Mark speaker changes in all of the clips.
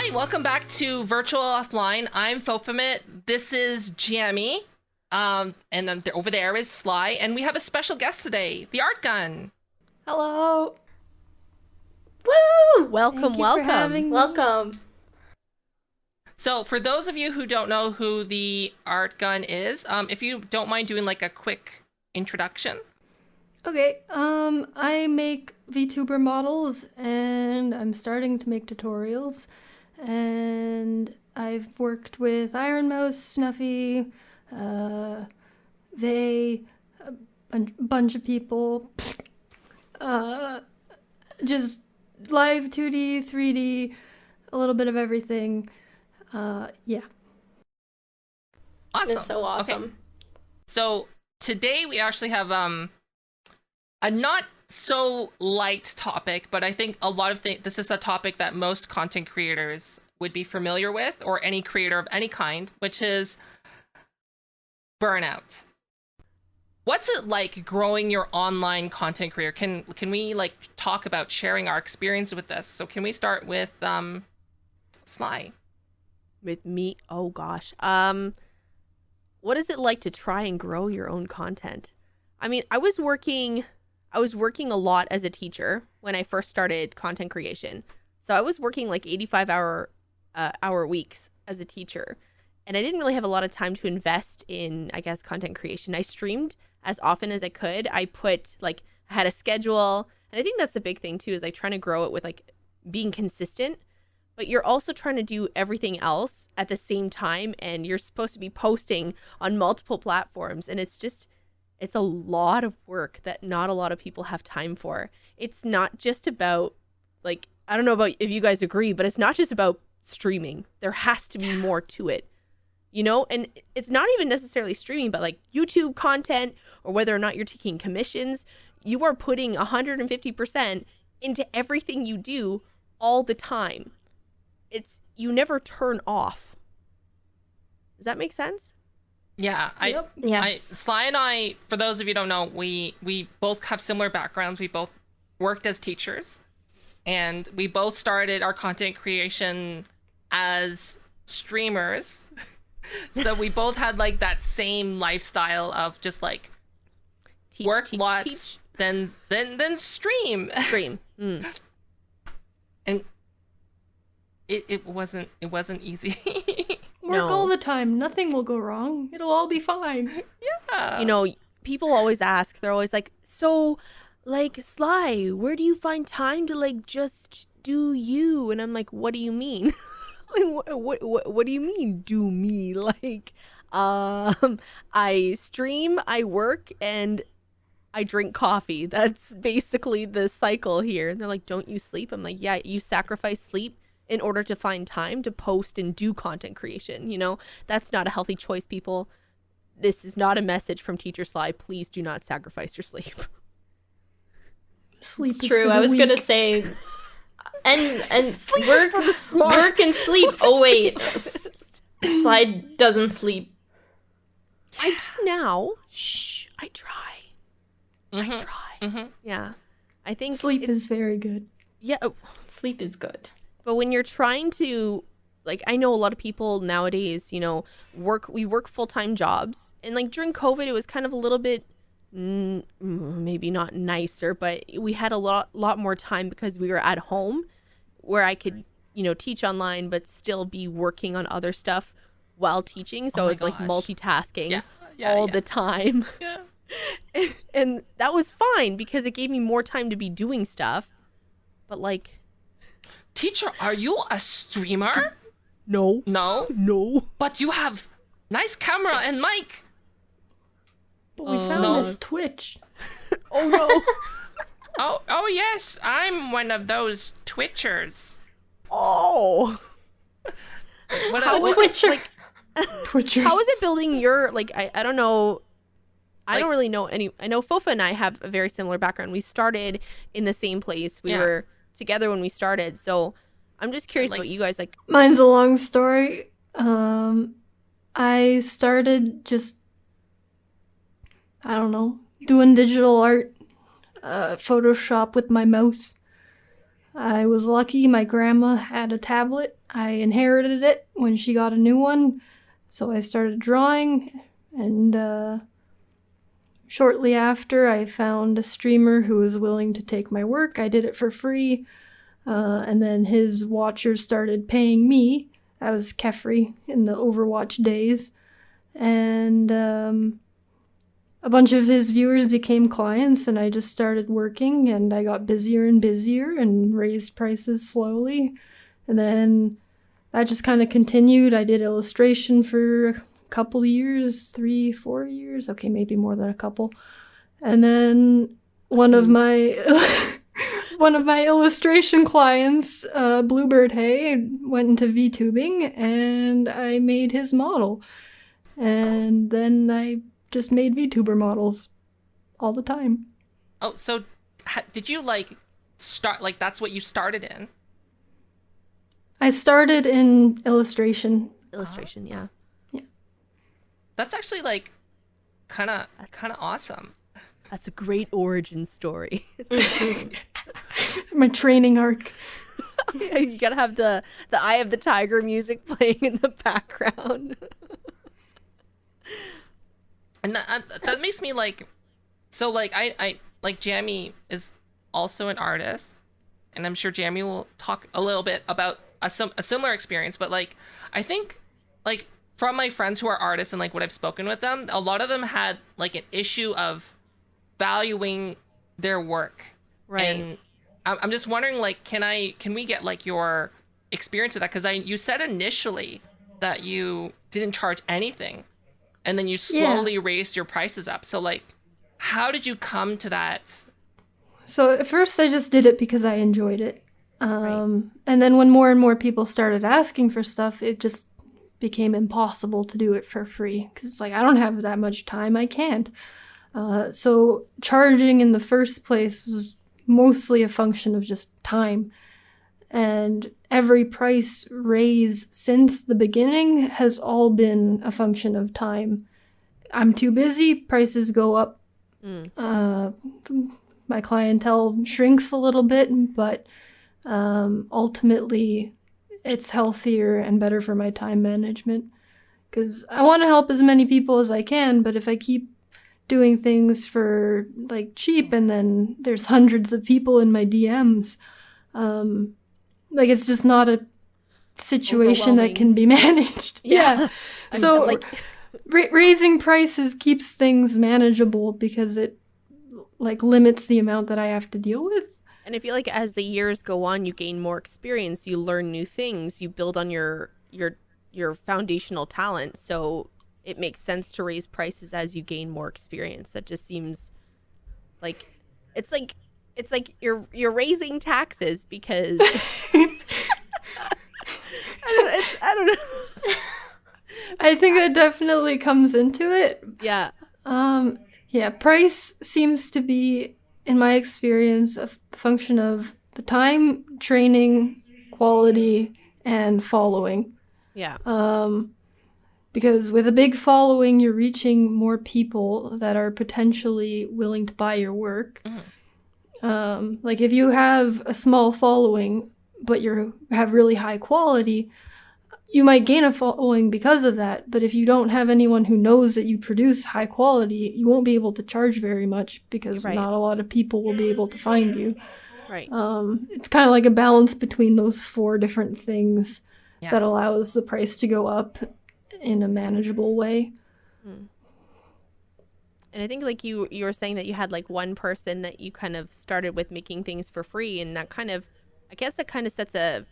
Speaker 1: Hi, welcome back to Virtual Offline. I'm Fofamit. This is Jamie. And then over there is Sly. And we have a special guest today, TheArtGun.
Speaker 2: Hello.
Speaker 3: Woo!
Speaker 2: Welcome.
Speaker 3: Welcome.
Speaker 1: So for those of you who don't know who TheArtGun is, if you don't mind doing like a quick introduction.
Speaker 2: Okay, I make VTuber models and I'm starting to make tutorials, and I've worked with Iron Mouse, Snuffy, Vay, a bunch of people, just live 2D, 3D, a little bit of everything, yeah.
Speaker 1: Awesome.
Speaker 3: It's so awesome.
Speaker 1: Okay. So today we actually have a not so light topic, but I think a lot of this is a topic that most content creators would be familiar with, or any creator of any kind, which is burnout. What's it like growing your online content career? Can we like talk about sharing our experience with this? So can we start with Sly?
Speaker 4: With me? Oh gosh. What is it like to try and grow your own content? I mean, I was working a lot as a teacher when I first started content creation. So I was working like 85 hour weeks as a teacher. And I didn't really have a lot of time to invest in, I guess, content creation. I streamed as often as I could. I had a schedule. And I think that's a big thing too, is like trying to grow it with like being consistent. But you're also trying to do everything else at the same time. And you're supposed to be posting on multiple platforms. And it's a lot of work that not a lot of people have time for. It's not just about, like, I don't know about if you guys agree, but it's not just about streaming. There has to be more to it, you know? And it's not even necessarily streaming, but like YouTube content, or whether or not you're taking commissions, you are putting 150% into everything you do all the time. You never turn off. Does that make sense?
Speaker 1: Yeah,
Speaker 3: Yes.
Speaker 1: Sly and I, for those of you who don't know, we both have similar backgrounds. We both worked as teachers, and we both started our content creation as streamers. So we both had like that same lifestyle of just like work lots, then stream.
Speaker 4: Mm.
Speaker 1: And it wasn't easy.
Speaker 2: Work all the time. Nothing will go wrong. It'll all be fine.
Speaker 1: Yeah.
Speaker 4: You know, people always ask, they're always like, so, like, Sly, where do you find time to, like, just do you? And I'm like, what do you mean? Like, what do you mean, do me? Like, I stream, I work, and I drink coffee. That's basically the cycle here. And they're like, don't you sleep? I'm like, yeah, you sacrifice sleep in order to find time to post and do content creation. You know, that's not a healthy choice, people. This is not a message from Teacher Sly. Please do not sacrifice your sleep.
Speaker 2: Sleep
Speaker 3: It's
Speaker 2: is
Speaker 3: true.
Speaker 2: for the
Speaker 3: I was
Speaker 2: weak.
Speaker 3: gonna say, and
Speaker 4: Sleep
Speaker 3: work
Speaker 4: is for the smart.
Speaker 3: Work and sleep. Oh wait, Sly doesn't sleep.
Speaker 4: I do now. Shh, I try.
Speaker 1: Mhm.
Speaker 4: I try.
Speaker 1: Mhm.
Speaker 4: Yeah. I think
Speaker 2: Sleep
Speaker 4: it's,
Speaker 2: is very good.
Speaker 4: yeah.
Speaker 3: Sleep is good.
Speaker 4: But when you're trying to, like, I know a lot of people nowadays, you know, we work full-time jobs. And like during COVID, it was kind of a little bit, maybe not nicer, but we had a lot more time because we were at home where I could, you know, teach online, but still be working on other stuff while teaching. So
Speaker 1: Oh
Speaker 4: I
Speaker 1: my
Speaker 4: was like
Speaker 1: gosh.
Speaker 4: multitasking
Speaker 1: Yeah,
Speaker 4: all
Speaker 1: yeah.
Speaker 4: the time.
Speaker 1: Yeah.
Speaker 4: And that was fine because it gave me more time to be doing stuff. But like,
Speaker 1: Teacher, are you a streamer?
Speaker 4: no.
Speaker 1: No, but you have nice camera and mic.
Speaker 2: But we found
Speaker 1: No.
Speaker 2: this Twitch.
Speaker 4: Oh no.
Speaker 1: Oh yes, I'm one of those Twitchers.
Speaker 4: Oh.
Speaker 1: What
Speaker 4: How
Speaker 1: a,
Speaker 4: was
Speaker 3: Twitcher.
Speaker 4: it, like,
Speaker 2: Twitchers.
Speaker 4: how is it building your, like, I don't know. I
Speaker 1: Like-
Speaker 4: don't really know any. I know Fofa and I have a very similar background. We started in the same place. We
Speaker 1: Yeah.
Speaker 4: were together when we started. So I'm just curious
Speaker 1: Like-
Speaker 4: about you guys. Like,
Speaker 2: Mine's a long story. I started just, I don't know, doing digital art, Photoshop with my mouse. I was lucky my grandma had a tablet. I inherited it when she got a new one. So I started drawing, and shortly after I found a streamer who was willing to take my work. I did it for free, and then his watchers started paying me. I was Kefri in the Overwatch days, and a bunch of his viewers became clients, and I just started working, and I got busier and busier and raised prices slowly. And then that just kind of continued. I did illustration for a couple years, 3-4 years. Okay, maybe more than a couple. And then one of my illustration clients, Bluebird Hay, went into VTubing, and I made his model. And then I just made VTuber models all the time.
Speaker 1: Oh, so did you start, that's what you started in?
Speaker 2: I started in illustration.
Speaker 4: Illustration, yeah.
Speaker 1: That's actually kind of awesome.
Speaker 4: That's a great origin story.
Speaker 2: My training arc.
Speaker 4: You gotta have the Eye of the Tiger music playing in the background.
Speaker 1: And that makes me so I Jamie is also an artist, and I'm sure Jamie will talk a little bit about a similar experience. But I think from my friends who are artists and what I've spoken with them, a lot of them had an issue of valuing their work.
Speaker 4: Right.
Speaker 1: And I'm just wondering can we get your experience with that? Because you said initially that you didn't charge anything, and then you slowly raised your prices up. So how did you come to that?
Speaker 2: So at first I just did it because I enjoyed it.
Speaker 4: Right.
Speaker 2: And then when more and more people started asking for stuff, it just became impossible to do it for free. Because it's I don't have that much time, I can't. So charging in the first place was mostly a function of just time. And every price raise since the beginning has all been a function of time. I'm too busy, prices go up. My clientele shrinks a little bit, but ultimately it's healthier and better for my time management. Because I want to help as many people as I can, but if I keep doing things for cheap and then there's hundreds of people in my DMs, it's just not a situation that can be managed. Yeah. So raising prices keeps things manageable because it limits the amount that I have to deal with.
Speaker 4: And I feel as the years go on, you gain more experience, you learn new things, you build on your foundational talent. So it makes sense to raise prices as you gain more experience. That just seems it's you're raising taxes because I don't know.
Speaker 2: I think that definitely comes into it.
Speaker 4: Yeah.
Speaker 2: Yeah, price seems to be, in my experience, a function of the time, training, quality, and following.
Speaker 4: Yeah.
Speaker 2: Because with a big following, you're reaching more people that are potentially willing to buy your work.
Speaker 1: Mm-hmm.
Speaker 2: If you have a small following, but you have really high quality, you might gain a following because of that. But if you don't have anyone who knows that you produce high quality, you won't be able to charge very much because not a lot of people will be able to find you.
Speaker 4: Right.
Speaker 2: It's kind of like a balance between those 4 different things that allows the price to go up in a manageable way.
Speaker 4: And I think you were saying that you had one person that you kind of started with making things for free, and that kind of, I guess that kind of sets a,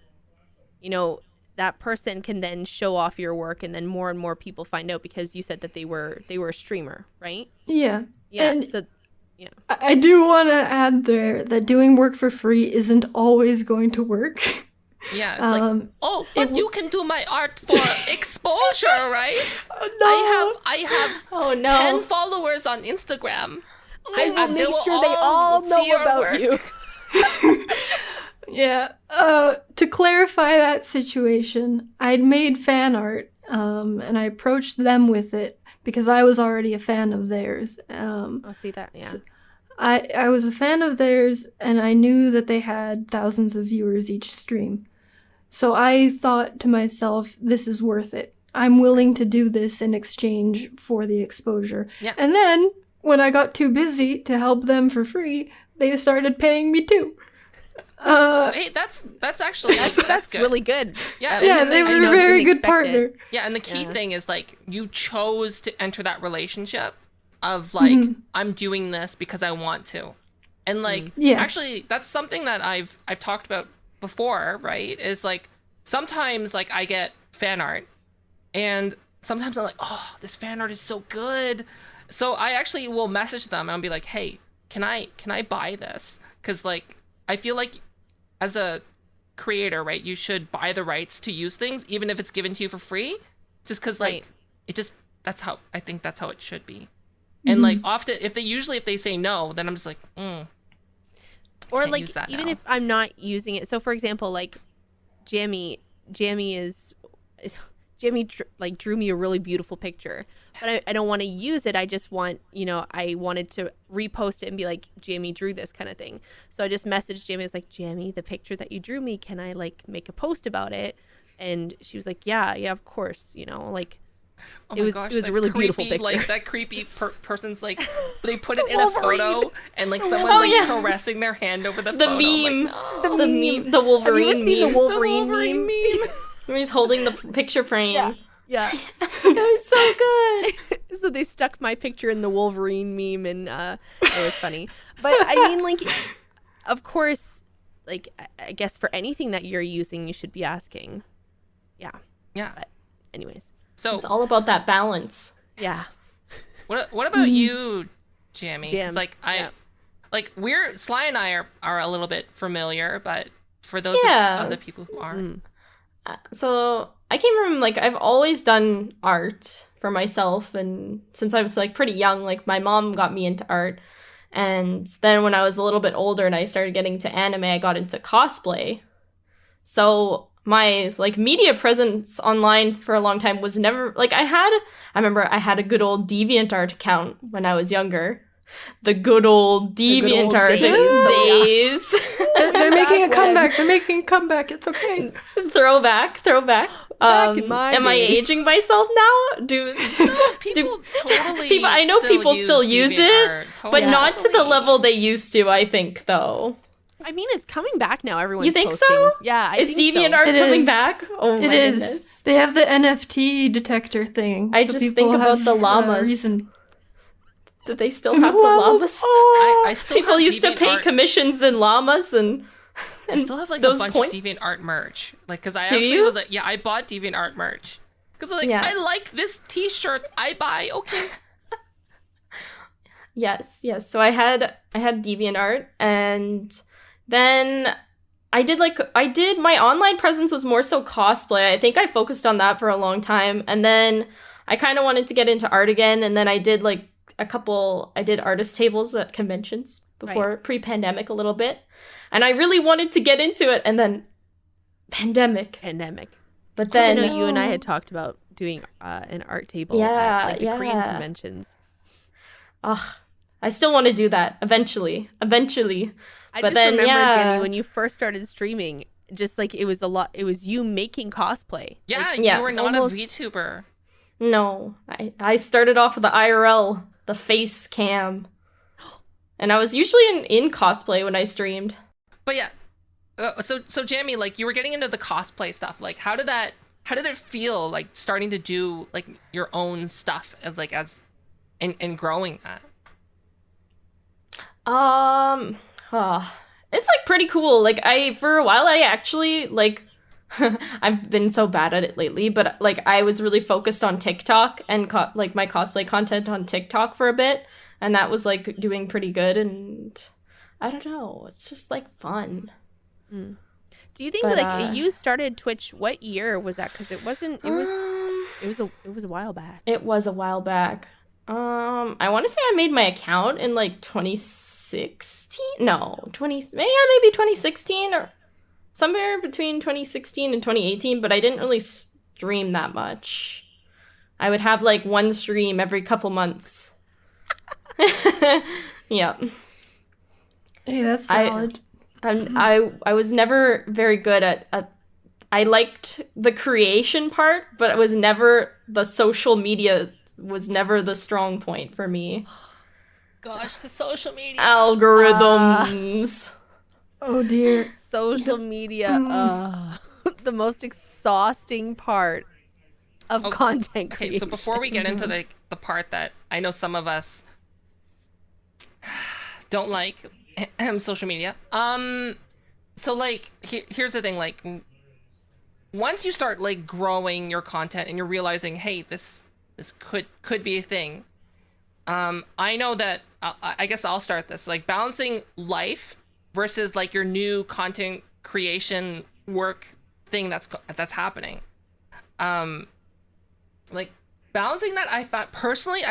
Speaker 4: that person can then show off your work, and then more and more people find out because you said that they were a streamer, right?
Speaker 2: Yeah.
Speaker 4: Yeah.
Speaker 2: And
Speaker 4: so yeah.
Speaker 2: I do want to add there that doing work for free isn't always going to work.
Speaker 1: Yeah, it's but you can do my art for exposure, right?
Speaker 2: No.
Speaker 1: I have
Speaker 3: Oh no.
Speaker 1: 10 followers on Instagram.
Speaker 4: I will make sure they all know about you.
Speaker 2: Yeah. To clarify that situation, I'd made fan art, and I approached them with it because I was already a fan of theirs.
Speaker 4: I'll see that. Yeah.
Speaker 2: I was a fan of theirs, and I knew that they had thousands of viewers each stream. So I thought to myself, this is worth it. I'm willing to do this in exchange for the exposure.
Speaker 1: Yeah.
Speaker 2: And then, when I got too busy to help them for free, they started paying me too.
Speaker 1: Hey, that's actually
Speaker 4: That's
Speaker 1: good.
Speaker 4: really good.
Speaker 1: Yeah,
Speaker 2: Yeah,
Speaker 1: and
Speaker 2: they
Speaker 1: the-
Speaker 2: were a
Speaker 4: know,
Speaker 2: very
Speaker 4: didn't
Speaker 2: good
Speaker 4: expect
Speaker 2: partner.
Speaker 4: it.
Speaker 1: Yeah, and the key
Speaker 4: Yeah.
Speaker 1: thing is like you chose to enter that relationship of like I'm doing this because I want to. And like
Speaker 2: Yes.
Speaker 1: actually that's something that I've talked about before, right? Is like sometimes like I get fan art and sometimes I'm like, "Oh, this fan art is so good." So I actually will message them and I'll be like, "Hey, can I buy this?" Cuz like I feel like as a creator, right, you should buy the rights to use things even if it's given to you for free, just because like
Speaker 4: Right.
Speaker 1: it just that's how I think that's how it should be. And like often if they say no, then I'm just like
Speaker 4: Or
Speaker 1: can't
Speaker 4: like
Speaker 1: use that
Speaker 4: even
Speaker 1: now.
Speaker 4: if I'm not using it. So for example, like Jamie like drew me a really beautiful picture, but I don't want to use it. I just want, I wanted to repost it and be like, Jamie drew this kind of thing. So I just messaged Jamie. I was like, Jamie, the picture that you drew me, can I like make a post about it? And she was like, yeah, of course. Like
Speaker 1: oh
Speaker 4: it
Speaker 1: my
Speaker 4: was
Speaker 1: gosh,
Speaker 4: it was a
Speaker 1: that
Speaker 4: really beautiful
Speaker 1: creepy,
Speaker 4: picture.
Speaker 1: like that creepy person's like they put it in
Speaker 4: Wolverine.
Speaker 1: a photo and like someone's
Speaker 3: Oh,
Speaker 1: like
Speaker 3: yeah.
Speaker 1: caressing their hand over the
Speaker 3: The
Speaker 1: photo. I'm like,
Speaker 3: meme.
Speaker 1: no.
Speaker 4: The meme.
Speaker 3: The
Speaker 4: Have you
Speaker 3: Wolverine
Speaker 4: ever seen
Speaker 3: meme.
Speaker 4: the Wolverine meme?
Speaker 3: Where he's holding the picture frame.
Speaker 4: Yeah.
Speaker 3: It was so good.
Speaker 4: So they stuck my picture in the Wolverine meme, and it was funny. But I mean, like, of course, like, I guess for anything that you're using, you should be asking. Yeah.
Speaker 1: Yeah.
Speaker 4: But anyways,
Speaker 1: So
Speaker 3: It's all about that balance.
Speaker 4: yeah.
Speaker 1: what about you, Jamie? 'Cause,
Speaker 4: Jam.
Speaker 1: like
Speaker 4: Yeah.
Speaker 1: like Sly and I are a little bit familiar, but for those
Speaker 3: Yeah.
Speaker 1: of other people who aren't,
Speaker 3: So I came from like I've always done art for myself, and since I was like pretty young, like my mom got me into art, and then when I was a little bit older and I started getting into anime, I got into cosplay. So my like media presence online for a long time was never like I remember I had a good old DeviantArt account when I was younger. The good old DeviantArt days.
Speaker 2: They're making a
Speaker 4: Back when.
Speaker 2: comeback. They're making a comeback. It's okay.
Speaker 3: Throwback.
Speaker 4: Back in my
Speaker 3: am I
Speaker 4: day.
Speaker 3: aging myself now?
Speaker 1: people totally
Speaker 3: people- I know people still use it,
Speaker 1: DeviantArt,
Speaker 3: but not to the
Speaker 1: totally.
Speaker 3: level they used to, I think, though.
Speaker 4: I mean, it's coming back now. Everyone's
Speaker 3: You think
Speaker 4: posting.
Speaker 3: so?
Speaker 4: Yeah, I
Speaker 3: Is
Speaker 4: think so.
Speaker 3: DeviantArt
Speaker 2: It
Speaker 3: coming
Speaker 2: is.
Speaker 3: back? Oh
Speaker 2: It
Speaker 3: my
Speaker 2: is.
Speaker 3: goodness.
Speaker 2: They have the NFT detector thing.
Speaker 3: I
Speaker 2: so
Speaker 3: just
Speaker 2: people
Speaker 3: think about
Speaker 2: have,
Speaker 3: the llamas.
Speaker 2: reason.
Speaker 3: Do they still have the llamas?
Speaker 1: I still
Speaker 3: People
Speaker 1: have
Speaker 3: used to pay
Speaker 1: DeviantArt.
Speaker 3: commissions in llamas and
Speaker 1: I still have like
Speaker 3: those
Speaker 1: a bunch
Speaker 3: points.
Speaker 1: of DeviantArt merch, like because I
Speaker 3: Do
Speaker 1: actually
Speaker 3: you?
Speaker 1: was like, yeah, I bought DeviantArt merch because like
Speaker 3: Yeah.
Speaker 1: I like this T-shirt. I buy okay.
Speaker 3: Yes. So I had DeviantArt, and then I did my online presence was more so cosplay. I think I focused on that for a long time, and then I kind of wanted to get into art again, and then I did I did artist tables at conventions before pre-pandemic a little bit, and I really wanted to get into it, and then pandemic. But
Speaker 4: I
Speaker 3: then
Speaker 4: know you and I had talked about doing an art table
Speaker 3: Yeah,
Speaker 4: at like the Korean
Speaker 3: yeah.
Speaker 4: conventions.
Speaker 3: I still want to do that eventually.
Speaker 4: I
Speaker 3: But
Speaker 4: just
Speaker 3: then,
Speaker 4: remember,
Speaker 3: yeah.
Speaker 4: Jenny, when you first started streaming, just like it was you making cosplay.
Speaker 1: Yeah,
Speaker 3: Yeah,
Speaker 1: you were not
Speaker 4: almost-
Speaker 1: a VTuber.
Speaker 3: No, I started off with the IRL, the face cam, and I was usually in cosplay when I streamed.
Speaker 1: But yeah, so Jamie, like you were getting into the cosplay stuff. Like, how did it feel like starting to do like your own stuff and growing that?
Speaker 3: It's like pretty cool. Like for a while I actually like I've been so bad at it lately, but like I was really focused on TikTok and like my cosplay content on TikTok for a bit, and that was like doing pretty good, and I don't know, it's just like fun.
Speaker 4: Do you think
Speaker 3: But,
Speaker 4: like you started Twitch? What year was that? Because it was a while back.
Speaker 3: It was a while back. I want to say I made my account in like 2016. No, maybe 2016 or somewhere between 2016 and 2018. But I didn't really stream that much. I would have like one stream every couple months. Yeah.
Speaker 2: Hey, that's valid.
Speaker 3: I was never very good at I liked the creation part, but it was never the social media was never the strong point for me.
Speaker 1: Gosh, the social media.
Speaker 3: Algorithms.
Speaker 2: Oh dear.
Speaker 4: Social media, the most exhausting part of content creation.
Speaker 1: Okay, so before we get into the part that I know some of us don't like, social media. So like, here's the thing. Like, once you start like growing your content and you're realizing, hey, this could be a thing. I know that I guess I'll start this, like balancing life versus like your new content creation work thing that's happening. Like balancing that, I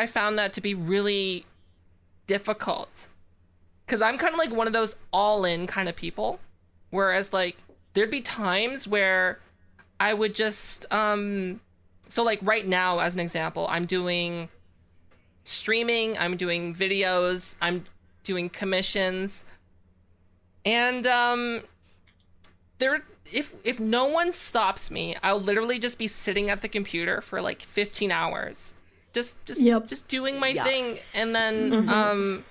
Speaker 1: found that to be really difficult, because I'm kind of like one of those all-in kind of people, whereas like there'd be times where I would just so like right now, as an example, I'm doing streaming, I'm doing videos, I'm doing commissions, and if no one stops me, I'll literally just be sitting at the computer for like 15 hours just doing my thing. And then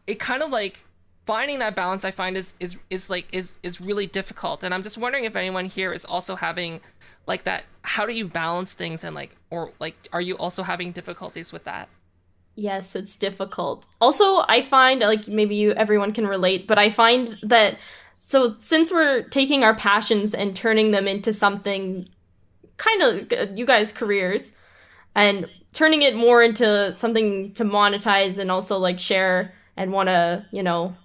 Speaker 1: it kind of like finding that balance, I find is really difficult. And I'm just wondering if anyone here is also having like that. How do you balance things, and like, or like, are you also having difficulties with that?
Speaker 3: Yes, it's difficult. Also, I find, like, maybe everyone can relate, but I find that, so since we're taking our passions and turning them into something kind of you guys' careers, and turning it more into something to monetize and also like share and want to, you know,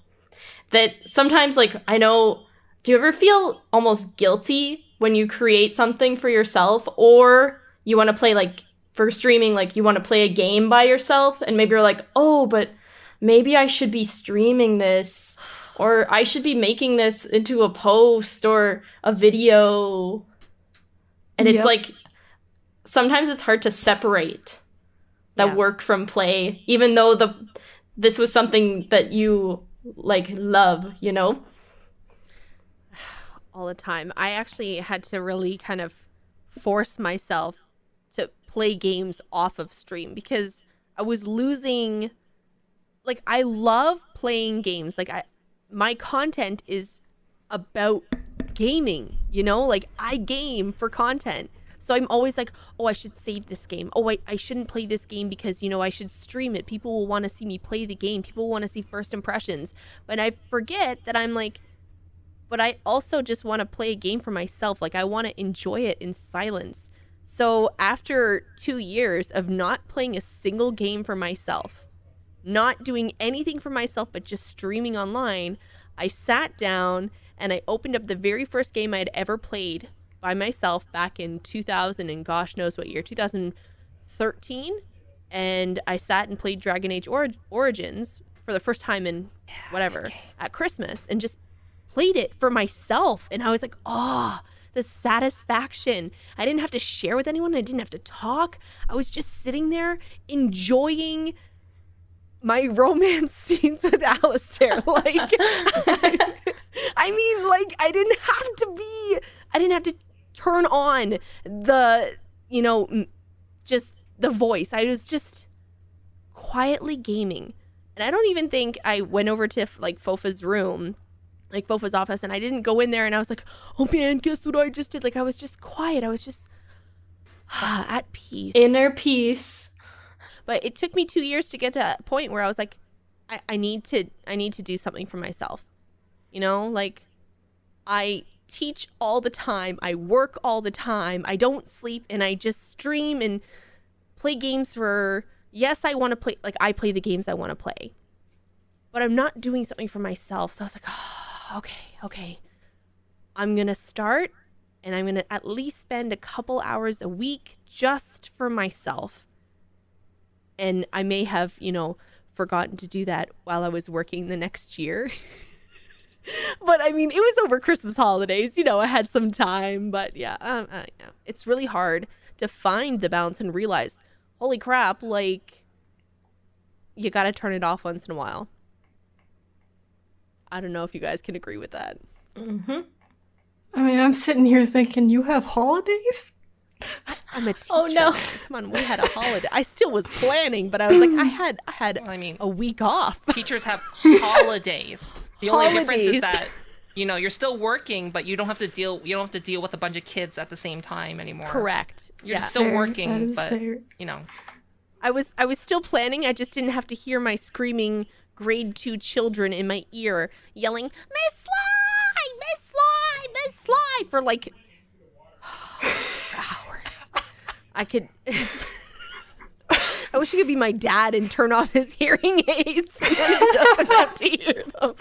Speaker 3: that sometimes, like, I know, do you ever feel almost guilty when you create something for yourself, or you want to play, like, for streaming, like, you want to play a game by yourself, and maybe you're like, oh, but maybe I should be streaming this, or I should be making this into a post or a video. And it's like, sometimes it's hard to separate the work from play, even though this was something that you like love, you know?
Speaker 4: All the time. I actually had to really kind of force myself to play games off of stream, because I was losing, like, I love playing games. Like, my content is about gaming, you know? Like, I game for content. So I'm always like, oh, I should save this game. Oh, I shouldn't play this game because, you know, I should stream it. People will want to see me play the game. People want to see first impressions. But I forget that I'm like, but I also just want to play a game for myself. Like, I want to enjoy it in silence. So after 2 years of not playing a single game for myself, not doing anything for myself but just streaming online, I sat down and I opened up the very first game I had ever played by myself back in 2000 and gosh knows what year, 2013. And I sat and played Dragon Age Origins for the first time in whatever at Christmas, and just played it for myself. And I was like, oh, the satisfaction. I didn't have to share with anyone. I didn't have to talk. I was just sitting there enjoying my romance scenes with Alistair. Like, I mean, like, I didn't have to turn on the, you know, just the voice. I was just quietly gaming. And I don't even think I went over to like Fofa's room, like Fofa's office, and I didn't go in there and I was like, oh man, guess what I just did? Like, I was just quiet. I was just at peace.
Speaker 3: Inner peace.
Speaker 4: But it took me 2 years to get to that point where I was like, I need to do something for myself. You know, like, I teach all the time. I work all the time. I don't sleep, and I just stream and play games for, yes, I want to play, like, I play the games I want to play, but I'm not doing something for myself. So I was like, oh, okay. I'm going to start, and I'm going to at least spend a couple hours a week just for myself. And I may have, you know, forgotten to do that while I was working the next year. But I mean, it was over Christmas holidays, you know, I had some time. But yeah, it's really hard to find the balance and realize, holy crap, like, you got to turn it off once in a while. I don't know if you guys can agree with that.
Speaker 3: Mm-hmm.
Speaker 2: I mean, I'm sitting here thinking, you have holidays?
Speaker 4: I'm a teacher.
Speaker 3: Oh, no.
Speaker 4: Man. Come on, we had a holiday. I still was planning, but I was like, I had
Speaker 1: I mean,
Speaker 4: a week off.
Speaker 1: teachers have holidays. The only difference
Speaker 4: Holidays.
Speaker 1: is that, you know, you're still working, but you don't have to deal with a bunch of kids at the same time anymore.
Speaker 4: Correct.
Speaker 1: You're
Speaker 4: Yeah.
Speaker 1: still
Speaker 2: Fair, that
Speaker 1: working,
Speaker 2: is
Speaker 1: but
Speaker 2: fair.
Speaker 1: you know.
Speaker 4: I was still planning. I just didn't have to hear my screaming grade 2 children in my ear yelling, Miss Sly, Miss Sly, Miss Sly for like hours. I wish he could be my dad and turn off his hearing aids and then he doesn't have to hear them.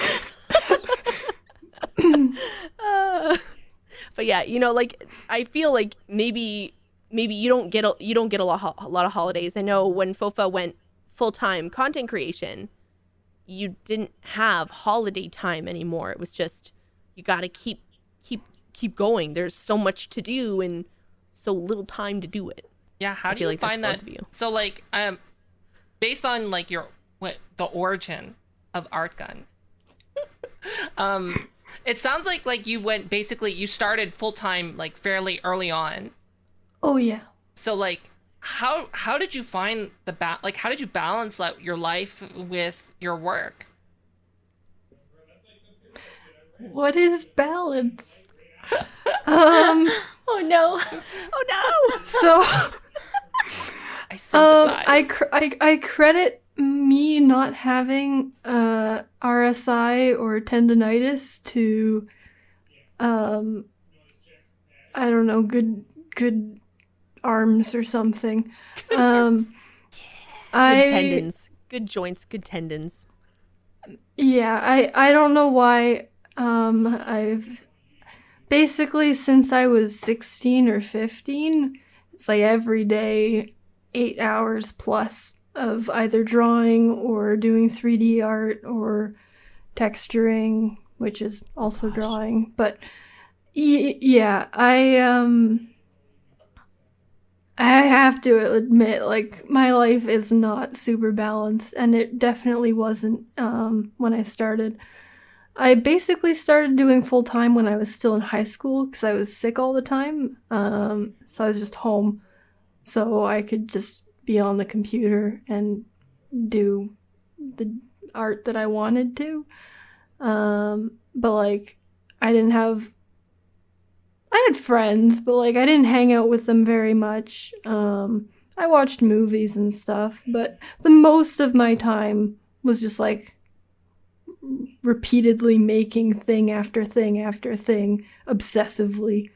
Speaker 4: But yeah, you know, like I feel like maybe you don't get a lot of holidays. I know when FOFA went full-time content creation, you didn't have holiday time anymore. It was just you got to keep going. There's so much to do and so little time to do it.
Speaker 1: Yeah, how
Speaker 4: I
Speaker 1: do
Speaker 4: feel
Speaker 1: you
Speaker 4: like that's
Speaker 1: find
Speaker 4: both
Speaker 1: that?
Speaker 4: of you.
Speaker 1: So like based on like the origin of ArtGun. It sounds like you started full-time like fairly early on.
Speaker 2: Oh, yeah.
Speaker 1: So like how did you find how did you balance like your life with your work?
Speaker 2: What is balance?
Speaker 3: Oh, no.
Speaker 4: Oh no!
Speaker 2: So,
Speaker 1: I sympathize.
Speaker 2: I credit me not having RSI or tendonitis to I don't know, good arms or something.
Speaker 4: Good tendons. Good joints, good tendons.
Speaker 2: Yeah, I don't know why. I've basically since I was 16 or 15, it's like every day 8 hours plus of either drawing or doing 3D art or texturing, which is also drawing. But yeah, I have to admit, like, my life is not super balanced, and it definitely wasn't when I started. I basically started doing full-time when I was still in high school because I was sick all the time. So I was just home, so I could just be on the computer and do the art that I wanted to. But, like, I had friends, but, like, I didn't hang out with them very much. I watched movies and stuff, but the most of my time was just, like, repeatedly making thing after thing after thing obsessively.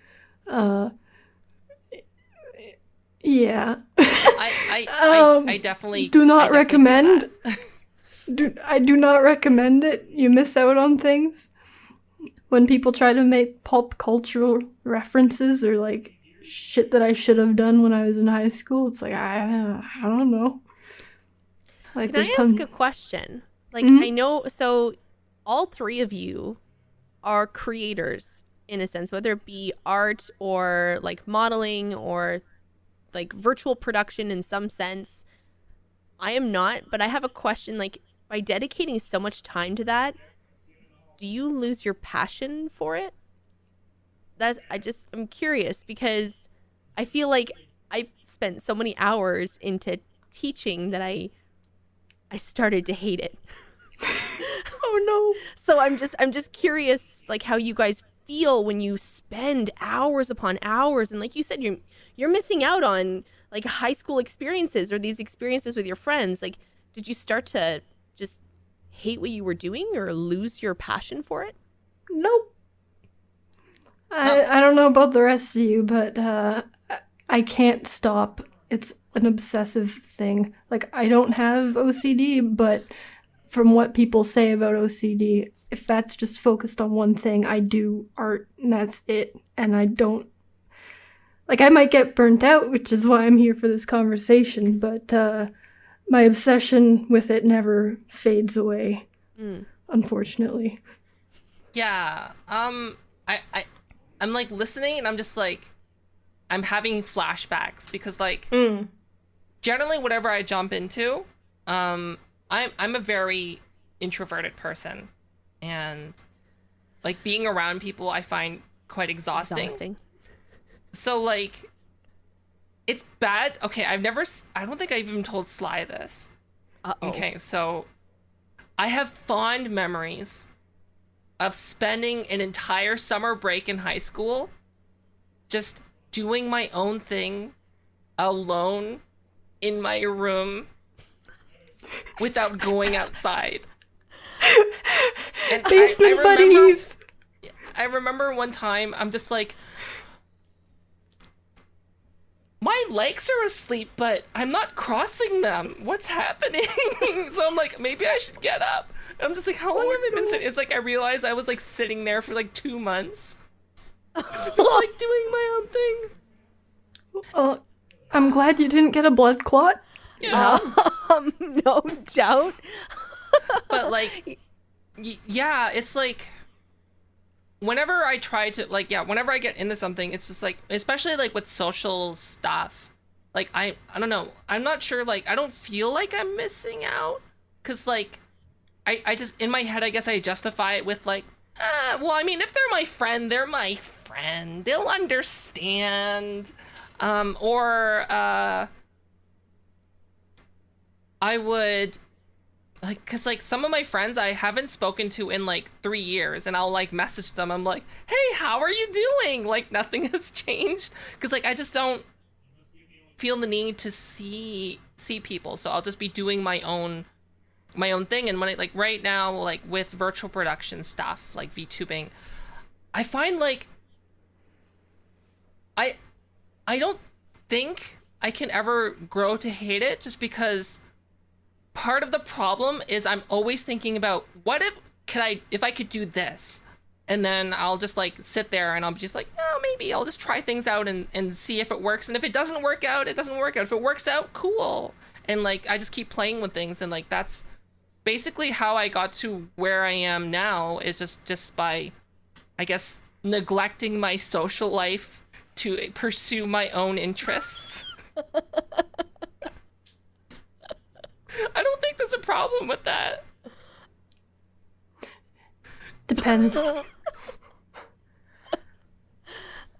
Speaker 2: Yeah.
Speaker 1: I definitely
Speaker 2: do not
Speaker 1: I definitely
Speaker 2: recommend.
Speaker 1: do that.
Speaker 2: I do not recommend it. You miss out on things when people try to make pop cultural references or like shit that I should have done when I was in high school. It's like I don't know. Like,
Speaker 4: Can I
Speaker 2: there's
Speaker 4: ask a question? Like,
Speaker 2: Mhm.
Speaker 4: I know, so all three of you are creators in a sense, whether it be art or like modeling or like virtual production in some sense. I am not, but I have a question. Like, by dedicating so much time to that, do you lose your passion for it? I'm curious because I feel like I spent so many hours into teaching that I started to hate it.
Speaker 2: oh no.
Speaker 4: So I'm just curious, like, how you guys feel when you spend hours upon hours, and like you said, you're missing out on like high school experiences or these experiences with your friends. Like, did you start to just hate what you were doing or lose your passion for it?
Speaker 2: Nope. I don't know about the rest of you, but I can't stop. It's an obsessive thing. Like, I don't have OCD, but from what people say about OCD, if that's just focused on one thing, I do art and that's it. And I don't, like, I might get burnt out, which is why I'm here for this conversation, but my obsession with it never fades away, unfortunately.
Speaker 1: Yeah. I'm like listening and I'm just like, I'm having flashbacks because like generally whatever I jump into, I'm a very introverted person. and like being around people I find quite exhausting. So like it's bad. Okay, I don't think I've even told Sly this.
Speaker 4: Uh-oh.
Speaker 1: Okay, so I have fond memories of spending an entire summer break in high school just doing my own thing alone in my room without going outside. And
Speaker 3: Basement buddies.
Speaker 1: I remember one time I'm just like, my legs are asleep, but I'm not crossing them. What's happening? So I'm like, maybe I should get up. And I'm just like, how long have I been sitting? It's like I realized I was like sitting there for like 2 months. Just like doing my own thing.
Speaker 2: Oh, I'm glad you didn't get a blood clot.
Speaker 1: Yeah.
Speaker 4: No doubt.
Speaker 1: But like, yeah, it's like, whenever I try to, like, yeah, whenever I get into something, it's just like, especially like with social stuff, like I don't know, I'm not sure, like I don't feel like I'm missing out, because like I just, in my head, I guess I justify it with like, well, I mean, if they're my friend, they'll understand. I would, like, because like some of my friends I haven't spoken to in like 3 years, and I'll like message them, I'm like, hey, how are you doing? Like nothing has changed, because like I just don't feel the need to see people, so I'll just be doing my own thing. And when I, like right now, like with virtual production stuff like VTubing, I find like I don't think I can ever grow to hate it, just because part of the problem is I'm always thinking about what if I could do this, and then I'll just like sit there and I'll be just like, oh, maybe I'll just try things out and see if it works, and if it doesn't work out, it doesn't work out. If it works out, cool. And like I just keep playing with things, and like that's basically how I got to where I am now, is just by, I guess, neglecting my social life to pursue my own interests. I don't think there's a problem with that.
Speaker 2: Depends.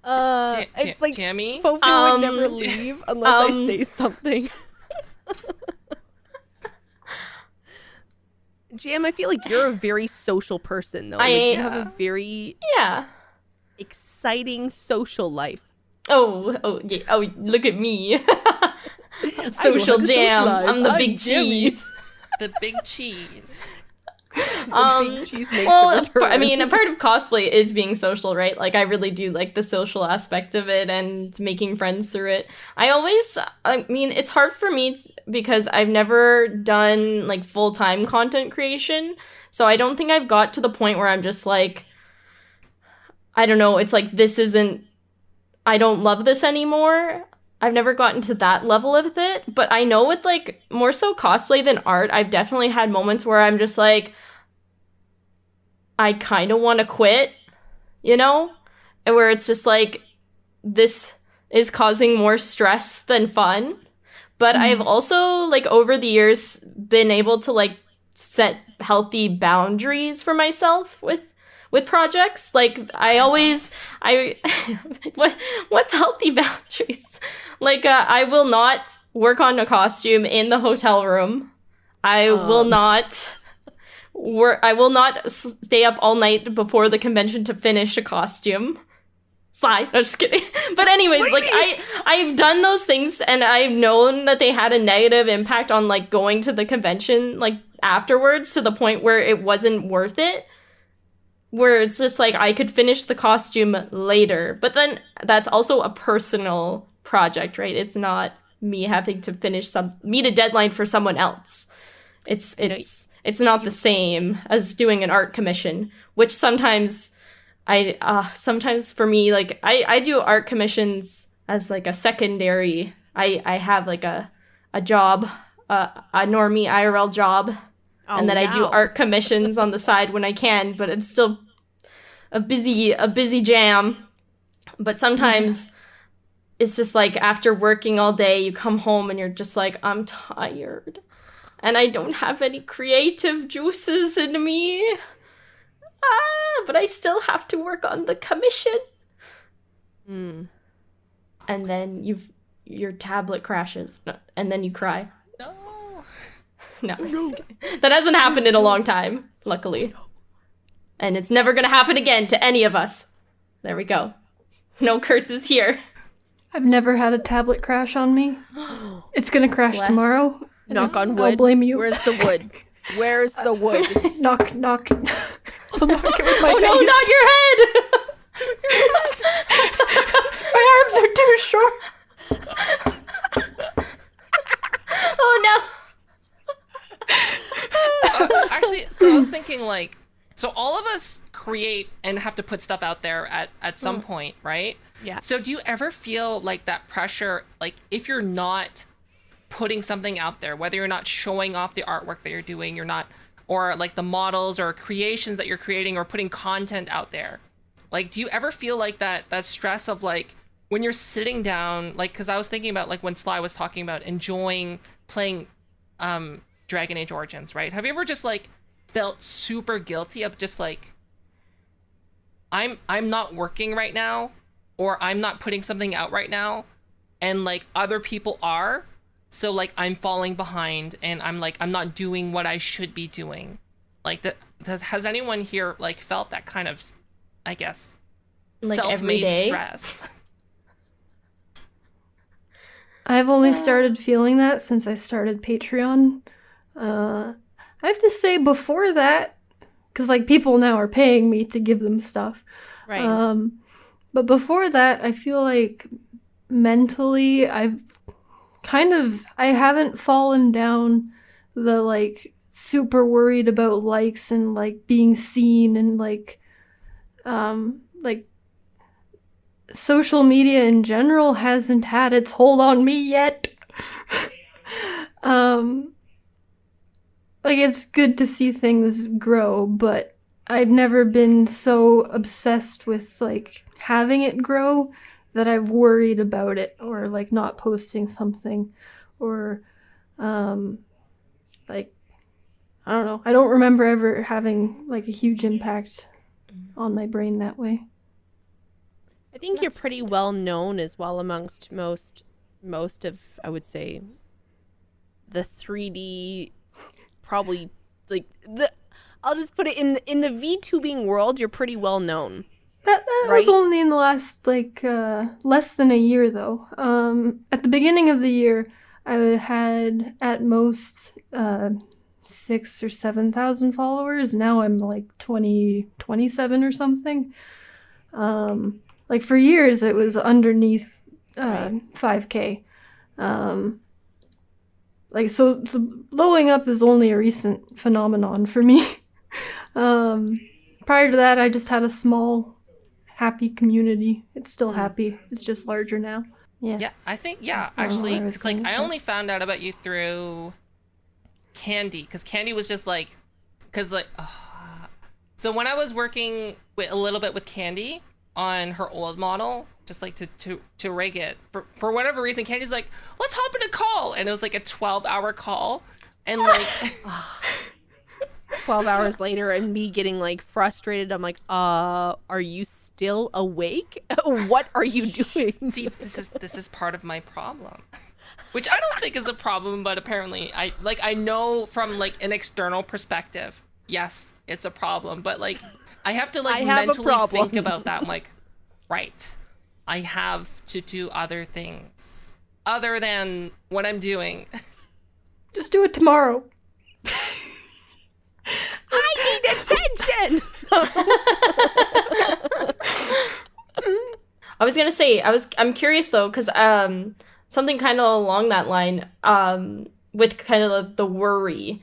Speaker 4: It's like
Speaker 1: Jamie?
Speaker 4: Fofi would never leave unless I say something. Jam, I feel like you're a very social person, though. You have a very exciting social life.
Speaker 3: Yeah. Oh, look at me. Social Jam. I'm the big cheese.
Speaker 1: The big cheese.
Speaker 4: Big cheese makes a return.
Speaker 3: I mean, a part of cosplay is being social, right? Like, I really do like the social aspect of it and making friends through it. I mean, it's hard for me because I've never done like full-time content creation. So I don't think I've got to the point where I'm just like, I don't know, it's like, I don't love this anymore. I've never gotten to that level of it. But I know with like more so cosplay than art, I've definitely had moments where I'm just like, I kind of want to quit, you know? And where it's just like, this is causing more stress than fun. But I've also, like, over the years, been able to, like, set healthy boundaries for myself with projects. Like, what's healthy boundaries? Like, I will not work on a costume in the hotel room. I will not stay up all night before the convention to finish a costume. Sigh, I'm just kidding. But anyways, like, I've done those things, and I've known that they had a negative impact on, like, going to the convention, like, afterwards, to the point where it wasn't worth it. Where it's just like, I could finish the costume later. But then that's also a personal project, right? It's not me having to meet a deadline for someone else. It's not the same as doing an art commission, which sometimes for me, like, I do art commissions as like a secondary. I have like a job, a normie IRL job, and then I do art commissions on the side when I can, but it's still a busy jam. But sometimes it's just like, after working all day, you come home and you're just like, I'm tired. And I don't have any creative juices in me. but I still have to work on the commission.
Speaker 4: Mm.
Speaker 3: And then your tablet crashes, and then you cry.
Speaker 1: No.
Speaker 3: No, that hasn't happened in a long time, luckily. And it's never gonna happen again to any of us. There we go. No curses here.
Speaker 2: I've never had a tablet crash on me. It's gonna crash
Speaker 3: Bless.
Speaker 2: tomorrow.
Speaker 4: Knock on wood.
Speaker 2: I'll blame you.
Speaker 4: Where's the wood? Where's the wood?
Speaker 2: Knock, knock. I'll knock it with my
Speaker 3: Oh
Speaker 2: face.
Speaker 3: no, not your head!
Speaker 2: My arms are too short.
Speaker 3: Oh no!
Speaker 1: Actually, so I was thinking like, so all of us create and have to put stuff out there at some point, right?
Speaker 4: Yeah.
Speaker 1: So do you ever feel like that pressure, like if you're not putting something out there, whether you're not showing off the artwork that you're doing, you're not, or like the models or creations that you're creating or putting content out there, like do you ever feel like that stress of like when you're sitting down, like, because I was thinking about like when Sly was talking about enjoying playing Dragon Age Origins, right? Have you ever just like felt super guilty of just like I'm not working right now, or I'm not putting something out right now, and like other people are, so like I'm falling behind and I'm not doing what I should be doing? Like has anyone here like felt that kind of, I guess,
Speaker 3: Like every
Speaker 1: self-made
Speaker 3: day?
Speaker 1: stress?
Speaker 2: I've only started feeling that since I started Patreon. I have to say before that, because like people now are paying me to give them stuff.
Speaker 4: Right.
Speaker 2: But before that, I feel like mentally I haven't fallen down the like super worried about likes and like being seen and like social media in general hasn't had its hold on me yet. Like it's good to see things grow, but I've never been so obsessed with like having it grow that I've worried about it or like not posting something or like I don't know. I don't remember ever having like a huge impact on my brain that way.
Speaker 4: I think you're pretty well known as well amongst most of, I would say, the 3D, probably like I'll just put it in the VTubing world. You're pretty well known.
Speaker 2: That
Speaker 4: Right?
Speaker 2: was only in the last like less than a year though. At the beginning of the year, I had at most 6,000 or 7,000 followers. Now I'm like 27 or something. Like for years it was underneath 5K. Like so blowing up is only a recent phenomenon for me. Prior to that, I just had a small, happy community. It's still happy. It's just larger now. Yeah.
Speaker 1: Yeah, I think,
Speaker 2: I don't know
Speaker 1: actually,
Speaker 2: where I was
Speaker 1: it's like
Speaker 2: going with
Speaker 1: I
Speaker 2: that.
Speaker 1: only found out about you through Candy, because Candy was just like, because like, so when I was working with a little bit with Candy on her old model, just like to rig it, for whatever reason, Candy's like, let's hop in a call, and it was like a 12-hour call, and like
Speaker 4: 12 hours later and me getting like frustrated. I'm like, are you still awake? What are you doing?
Speaker 1: see, this is part of my problem, which I don't think is a problem, but apparently I know from like an external perspective, yes, it's a problem, but like I have to like
Speaker 4: I have a
Speaker 1: mentally
Speaker 4: problem.
Speaker 1: think about that. I'm like, right, I have to do other things other than what I'm doing.
Speaker 2: Just do it tomorrow.
Speaker 4: I need attention.
Speaker 3: I was gonna say, I'm curious though, because something kind of along that line, with kind of the worry,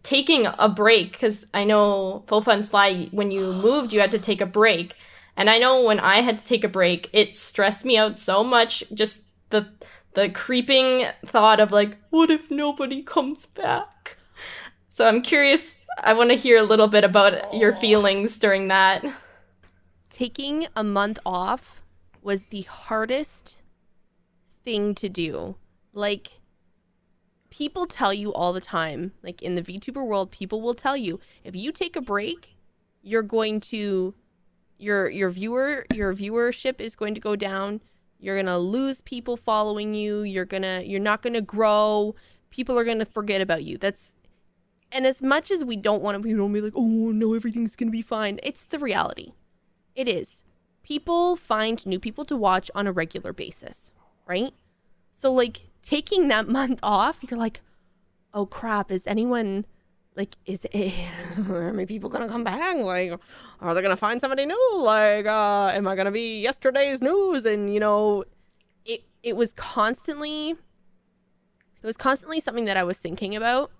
Speaker 3: taking a break, because I know Fofa and Sly, when you moved, you had to take a break, and I know when I had to take a break, it stressed me out so much, just the creeping thought of like, what if nobody comes back? So I'm curious, I want to hear a little bit about your feelings during that.
Speaker 4: Taking a month off was the hardest thing to do. Like, people tell you all the time, like in the VTuber world, people will tell you, if you take a break, you're going to your viewership is going to go down. You're going to lose people following you. You're not going to grow. People are going to forget about you. And as much as we don't want to be like, oh no, everything's going to be fine. It's the reality. It is. People find new people to watch on a regular basis, right? So like taking that month off, you're like, oh crap, is anyone like, are my people gonna come back? Like, are they gonna find somebody new? Like, am I gonna be yesterday's news? And it was constantly something that I was thinking about.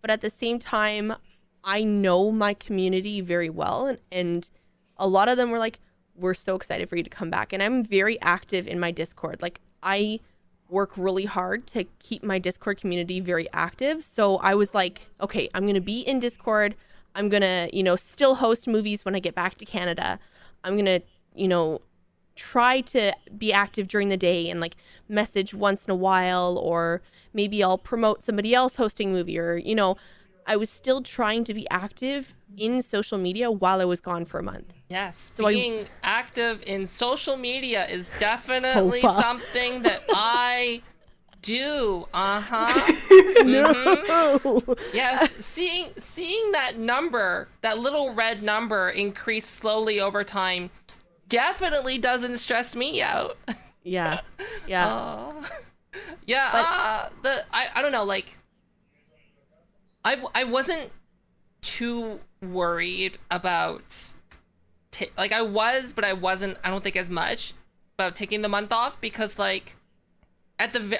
Speaker 4: But at the same time, I know my community very well, and a lot of them were like, we're so excited for you to come back. And I'm very active in my Discord. Like, I work really hard to keep my Discord community very active. So I was like, okay, I'm going to be in Discord. I'm going to, still host movies when I get back to Canada. I'm going to, try to be active during the day and like message once in a while, or maybe I'll promote somebody else hosting a movie, or, I was still trying to be active in social media while I was gone for a month.
Speaker 1: Yes,
Speaker 4: so
Speaker 1: being active in social media is definitely
Speaker 4: Sofa.
Speaker 1: something that I do.
Speaker 4: No.
Speaker 1: Yes, seeing that number, that little red number increase slowly over time, definitely doesn't stress me out.
Speaker 4: Yeah.
Speaker 1: Yeah. Yeah. I don't know. Like, I wasn't too worried about. Like, I was, but I wasn't. I don't think as much about taking the month off, because like at the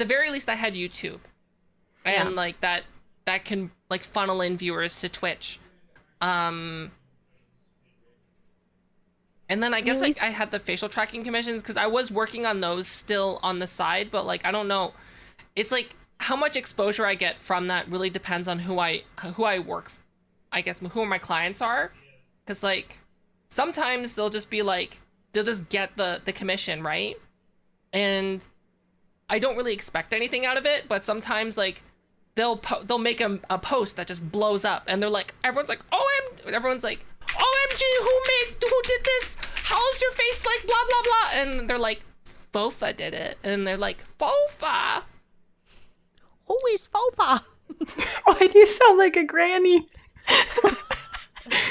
Speaker 1: very least I had YouTube, and like that can like funnel in viewers to Twitch. And then I guess like I had the facial tracking commissions, because I was working on those still on the side, but like I don't know. It's like how much exposure I get from that really depends on who I work. I guess who my clients are, because like sometimes they'll just be like they'll just get the commission, right? And I don't really expect anything out of it, but sometimes like they'll make a post that just blows up, and they're like, everyone's like OMG, who did this? How's your face like blah blah blah? And they're like, Fofa did it, and they're like, Fofa?
Speaker 4: Who is Fofa?
Speaker 2: Why do you sound like a granny?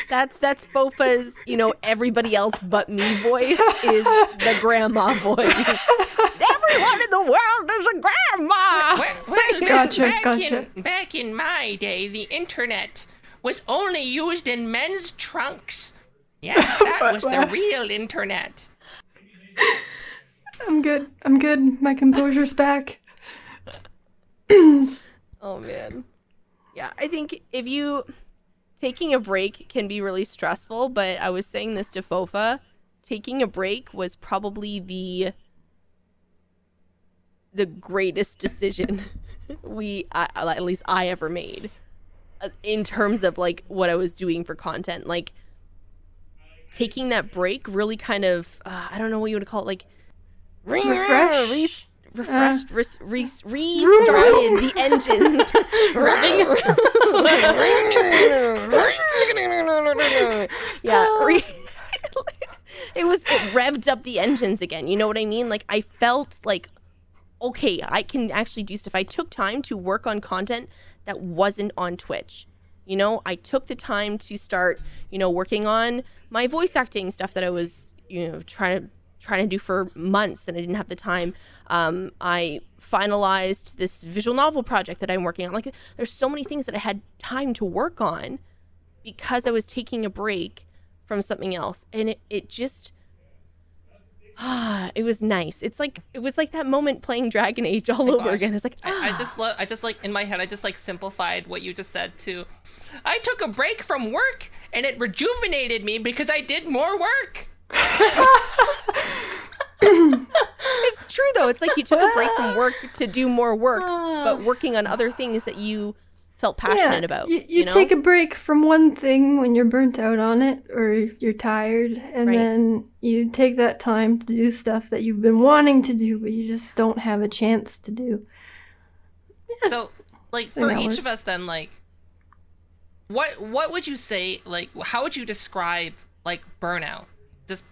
Speaker 4: That's Fofa's, everybody else but me voice is the grandma voice. Everyone in the world is a grandma.
Speaker 1: Well,
Speaker 2: Gotcha.
Speaker 1: Back in my day, the internet was only used in men's trunks. Yeah, that was the real internet.
Speaker 2: I'm good. My composure's back.
Speaker 4: Oh man. Yeah, I think taking a break can be really stressful, but I was saying this to Fofa, taking a break was probably the greatest decision at least I ever made, in terms of like what I was doing for content. Like taking that break really kind of I don't know what you would call it, like restarted the engines. It revved up the engines again. You know what I mean? Like I felt like, okay, I can actually do stuff. I took time to work on content that wasn't on Twitch. I took the time to start, working on my voice acting stuff that I was, trying to do for months, and I didn't have the time. I finalized this visual novel project that I'm working on. Like, there's so many things that I had time to work on because I was taking a break from something else, and it just it was nice. It was like that moment playing Dragon Age all over again. It's like
Speaker 1: I just like in my head I just like simplified what you just said to, I took a break from work and it rejuvenated me because I did more work.
Speaker 4: It's true though. It's like you took a break from work to do more work, but working on other things that you felt passionate about.
Speaker 2: You take a break from one thing when you're burnt out on it or you're tired, and then you take that time to do stuff that you've been wanting to do, but you just don't have a chance to do.
Speaker 1: So, like, for each of us then, like, what would you say, like, how would you describe like burnout? Just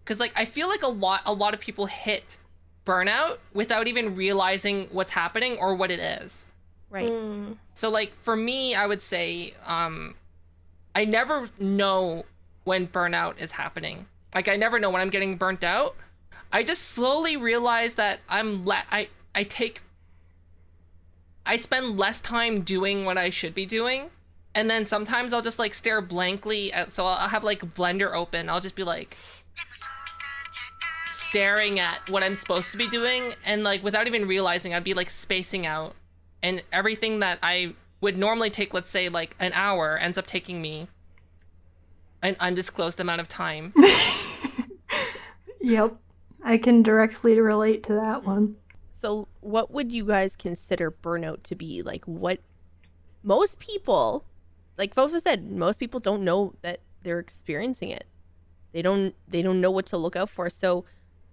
Speaker 1: because like I feel like a lot of people hit burnout without even realizing what's happening or what it is.
Speaker 4: Right.
Speaker 1: So like for me, I would say I never know when burnout is happening. Like I never know when I'm getting burnt out. I just slowly realize that I spend less time doing what I should be doing. And then sometimes I'll just like stare blankly at, so I'll have like Blender open. I'll just be like staring at what I'm supposed to be doing. And like without even realizing, I'd be like spacing out. And everything that I would normally take, let's say like an hour, ends up taking me an undisclosed amount of time.
Speaker 2: Yep. I can directly relate to that one.
Speaker 4: So what would you guys consider burnout to be? Like what most people, like Fofa said, most people don't know that they're experiencing it. They don't know what to look out for. So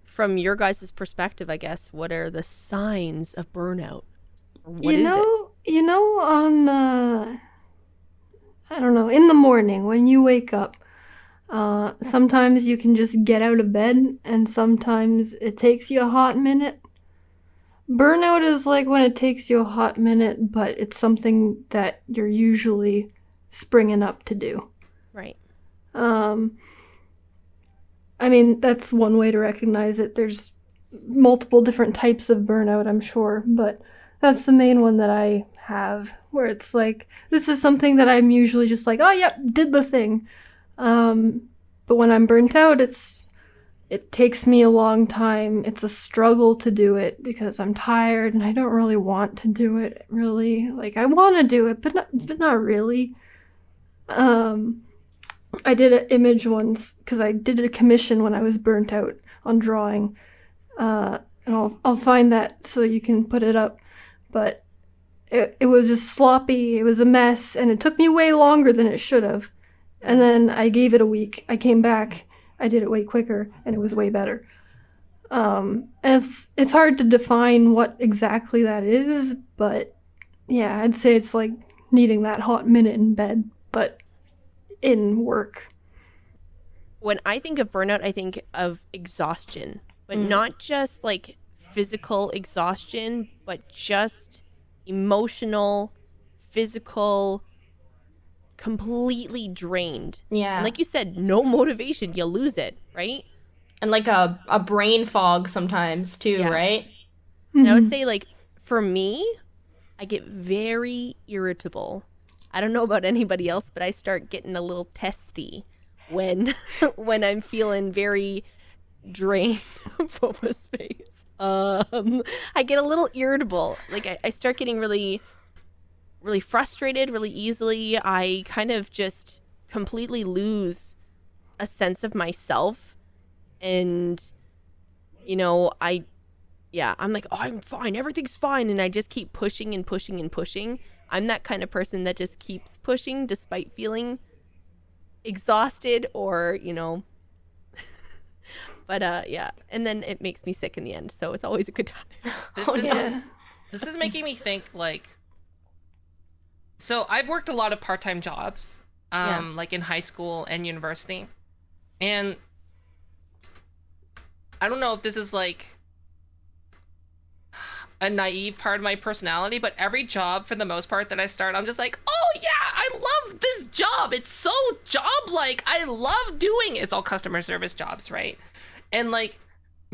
Speaker 4: from your guys' perspective, I guess, what are the signs of burnout? Or what is it?
Speaker 2: On I don't know, in the morning when you wake up, sometimes you can just get out of bed, and sometimes it takes you a hot minute. Burnout is like when it takes you a hot minute, but it's something that you're usually springing up to do.
Speaker 4: Right.
Speaker 2: I mean, that's one way to recognize it. There's multiple different types of burnout, I'm sure, but that's the main one that I have, where it's like, this is something that I'm usually just like, oh, yep, did the thing. But when I'm burnt out, it takes me a long time. It's a struggle to do it because I'm tired and I don't really want to do it, really. Like, I want to do it, but not really. I did an image once because I did a commission when I was burnt out on drawing. And I'll find that so you can put it up. But it was just sloppy, it was a mess, and it took me way longer than it should have. And then I gave it a week. I came back, I did it way quicker, and it was way better. And it's hard to define what exactly that is, but yeah, I'd say it's like needing that hot minute in bed, but in work.
Speaker 4: When I think of burnout, I think of exhaustion, but not just like physical exhaustion, but just emotional, physical, completely drained.
Speaker 3: Yeah.
Speaker 4: And like you said, no motivation, you lose it, right?
Speaker 3: And like a brain fog sometimes too,
Speaker 4: Yeah.
Speaker 3: right?
Speaker 4: And I would say, like, for me, I get very irritable. I don't know about anybody else, but I start getting a little testy when I'm feeling very drained of a space. I get a little irritable. Like I start getting really, really frustrated really easily. I kind of just completely lose a sense of myself. And, you know, I'm like, oh, I'm fine. Everything's fine. And I just keep pushing and pushing and pushing. I'm that kind of person that just keeps pushing despite feeling exhausted or, you know. But yeah, and then it makes me sick in the end, so it's always a good time.
Speaker 1: This is making me think, like, so I've worked a lot of part-time jobs, like in high school and university, and I don't know if this is like a naive part of my personality, but every job for the most part that I start, I'm just like, oh yeah, I love this job. It's so job-like. I love doing it. It's all customer service jobs, right? And like,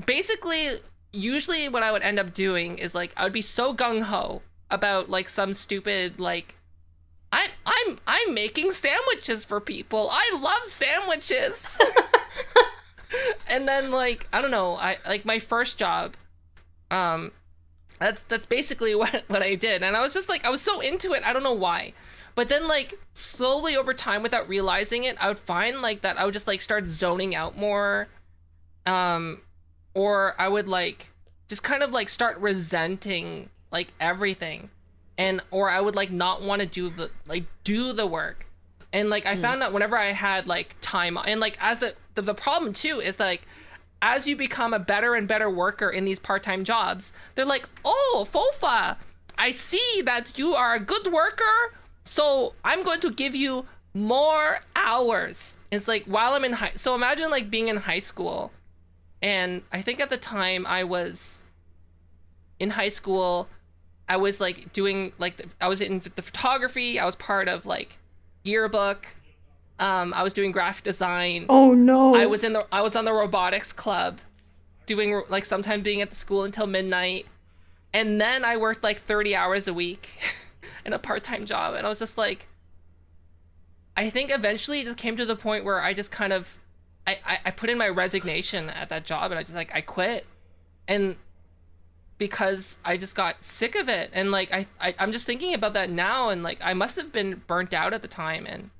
Speaker 1: basically, usually what I would end up doing is like, I would be so gung-ho about like some stupid, like, I'm making sandwiches for people. I love sandwiches. And then like, I don't know, I like my first job, that's basically what I did. And I was just like, I was so into it. I don't know why. But then like slowly over time without realizing it, I would find like that I would just like start zoning out more. Or I would like just kind of like start resenting like everything. Or I would like not want to do the work. And like I found that whenever I had like time, and like as the problem too is like, as you become a better and better worker in these part-time jobs, they're like, oh, Fofa, I see that you are a good worker, so I'm going to give you more hours. It's like while I'm in so imagine like being in high school, and I think at the time I was in high school, I was like doing like I was in the photography. I was part of like yearbook. I was doing graphic design.
Speaker 2: Oh no.
Speaker 1: I was on the robotics club, doing like sometimes being at the school until midnight, and then I worked like 30 hours a week in a part-time job, and I was just like, I think eventually it just came to the point where I just kind of, I put in my resignation at that job, and I just like I quit, and because I just got sick of it, and like I'm just thinking about that now, and like I must have been burnt out at the time, and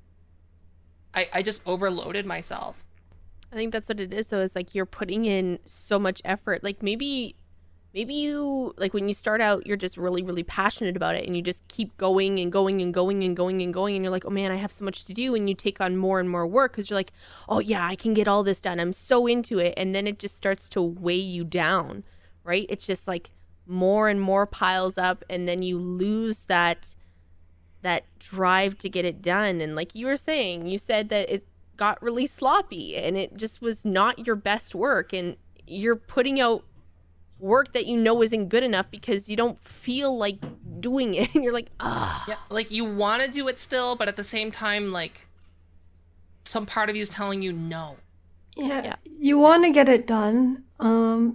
Speaker 1: I just overloaded myself.
Speaker 4: I think that's what it is, though, is like you're putting in so much effort. Like maybe you, like when you start out, you're just really, really passionate about it, and you just keep going and going and going and going and going, and you're like, oh man, I have so much to do, and you take on more and more work because you're like, oh yeah, I can get all this done. I'm so into it, and then it just starts to weigh you down, right? It's just like more and more piles up, and then you lose that drive to get it done. And like you were saying, you said that it got really sloppy and it just was not your best work, and you're putting out work that you know isn't good enough because you don't feel like doing it, and you're like, ah.
Speaker 1: Yeah, like you want to do it still, but at the same time, like some part of you is telling you no.
Speaker 2: Yeah. You want to get it done.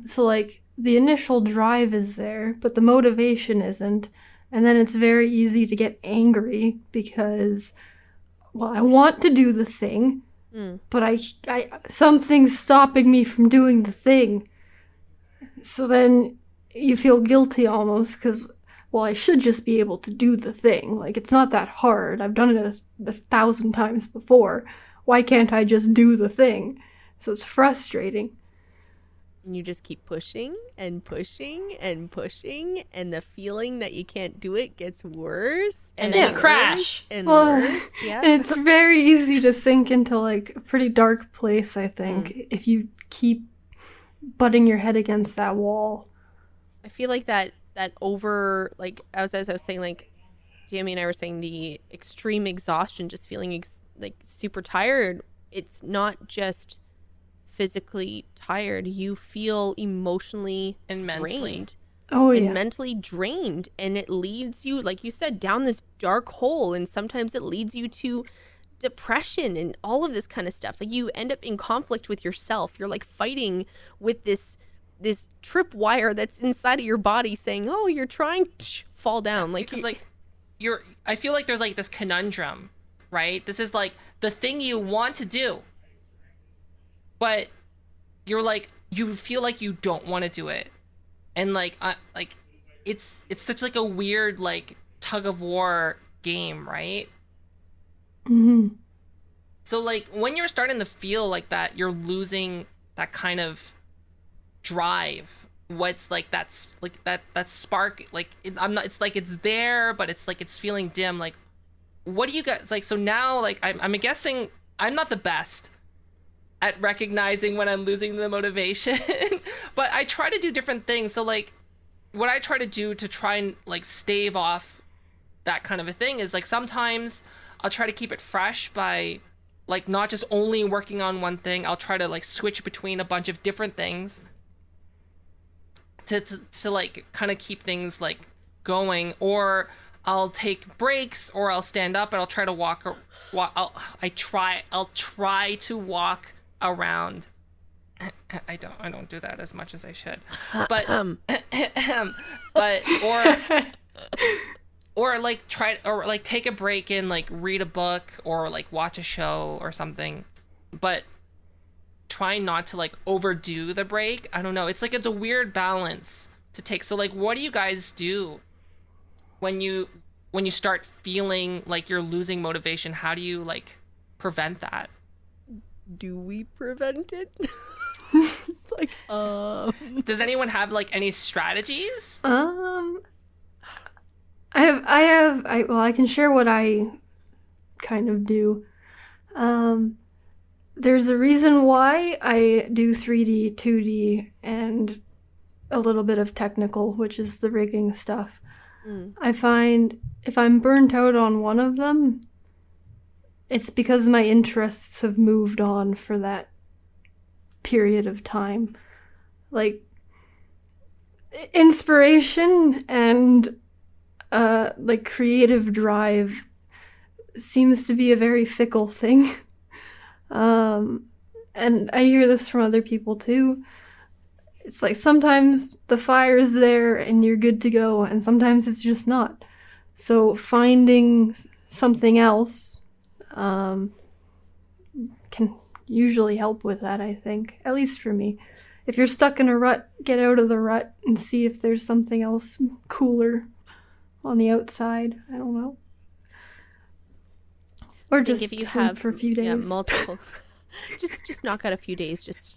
Speaker 2: So like the initial drive is there, but the motivation isn't. And then it's very easy to get angry because, well, I want to do the thing, but I something's stopping me from doing the thing. So then you feel guilty almost because, well, I should just be able to do the thing. Like, it's not that hard. I've done it a 1,000 times before. Why can't I just do the thing? So it's frustrating.
Speaker 4: And you just keep pushing and pushing and pushing, and the feeling that you can't do it gets worse.
Speaker 3: And then you crash.
Speaker 4: And
Speaker 2: Well,
Speaker 4: worse. Yeah.
Speaker 2: It's very easy to sink into like a pretty dark place, I think, if you keep butting your head against that wall.
Speaker 4: I feel like that over, like, as I was saying, like, Jamie and I were saying, the extreme exhaustion, just feeling like super tired. It's not just physically tired. You feel emotionally
Speaker 1: And mentally.
Speaker 4: drained.
Speaker 2: Oh, yeah.
Speaker 4: And mentally drained. And it leads you, like you said, down this dark hole. And sometimes it leads you to depression and all of this kind of stuff. Like you end up in conflict with yourself. You're like fighting with this tripwire that's inside of your body saying, oh, you're trying to fall down. Like,
Speaker 1: Because like I feel like there's like this conundrum, right? This is like the thing you want to do, but you're like, you feel like you don't want to do it. And like it's such like a weird like tug of war game, right?
Speaker 2: Mm-hmm.
Speaker 1: So like when you're starting to feel like that, you're losing that kind of drive. What's like that's like that spark, like it's like it's there, but it's like it's feeling dim. Like what do you guys like? So now like I'm guessing I'm not the best at recognizing when I'm losing the motivation, but I try to do different things. So like what I try to do to try and like stave off that kind of a thing is like sometimes I'll try to keep it fresh by like not just only working on one thing. I'll try to like switch between a bunch of different things to like kind of keep things like going, or I'll take breaks, or I'll stand up and I'll try to walk. I'll try to walk around. I don't do that as much as I should, but but or like try or like take a break and like read a book or like watch a show or something, but try not to like overdo the break. I don't know, it's like it's a weird balance to take. So like what do you guys do when you start feeling like you're losing motivation? How do you like prevent that?
Speaker 4: do we prevent it? It's like,
Speaker 1: Does anyone have like any strategies?
Speaker 2: I can share what I kind of do. There's a reason why I do 3D, 2D, and a little bit of technical, which is the rigging stuff. I find if I'm burnt out on one of them, it's because my interests have moved on for that period of time. Like, inspiration and like creative drive seems to be a very fickle thing. And I hear this from other people too. It's like sometimes the fire is there and you're good to go, and sometimes it's just not. So finding something else can usually help with that, I think. At least for me. If you're stuck in a rut, get out of the rut and see if there's something else cooler on the outside. I don't know. Or just
Speaker 4: if you
Speaker 2: sleep
Speaker 4: have
Speaker 2: for a few days.
Speaker 4: Yeah, multiple. just knock out a few days. Just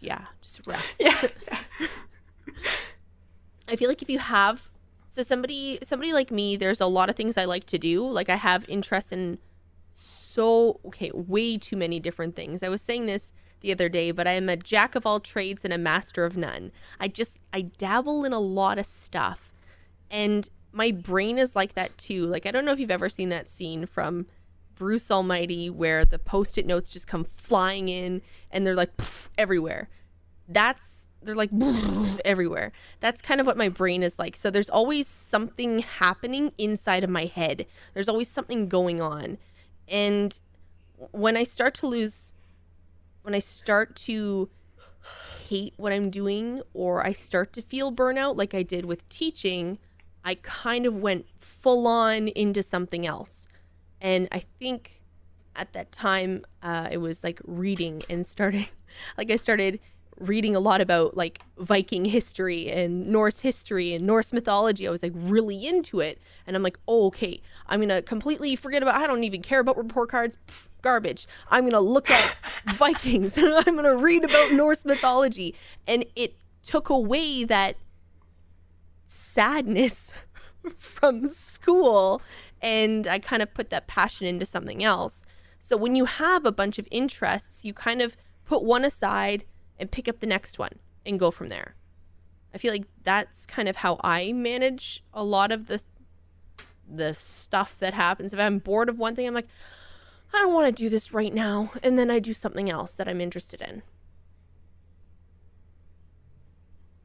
Speaker 4: rest.
Speaker 2: Yeah.
Speaker 4: I feel like if you have, so somebody like me, there's a lot of things I like to do. Like I have interest in way too many different things. I was saying this the other day, but I am a jack of all trades and a master of none. I dabble in a lot of stuff, and my brain is like that too. Like, I don't know if you've ever seen that scene from Bruce Almighty where the Post-it notes just come flying in and they're like everywhere. They're like everywhere. That's kind of what my brain is like. So there's always something happening inside of my head. There's always something going on. And when I start to hate what I'm doing, or I start to feel burnout like I did with teaching, I kind of went full on into something else. And I think at that time, it was like reading and starting, like I started reading a lot about like Viking history and Norse mythology. I was like really into it. And I'm like, oh, okay, I'm going to completely forget about, I don't even care about report cards. Garbage. I'm going to look at Vikings and I'm going to read about Norse mythology. And it took away that sadness from school, and I kind of put that passion into something else. So when you have a bunch of interests, you kind of put one aside and pick up the next one and go from there. I feel like that's kind of how I manage a lot of the stuff that happens. If I'm bored of one thing, I'm like, I don't want to do this right now. And then I do something else that I'm interested in.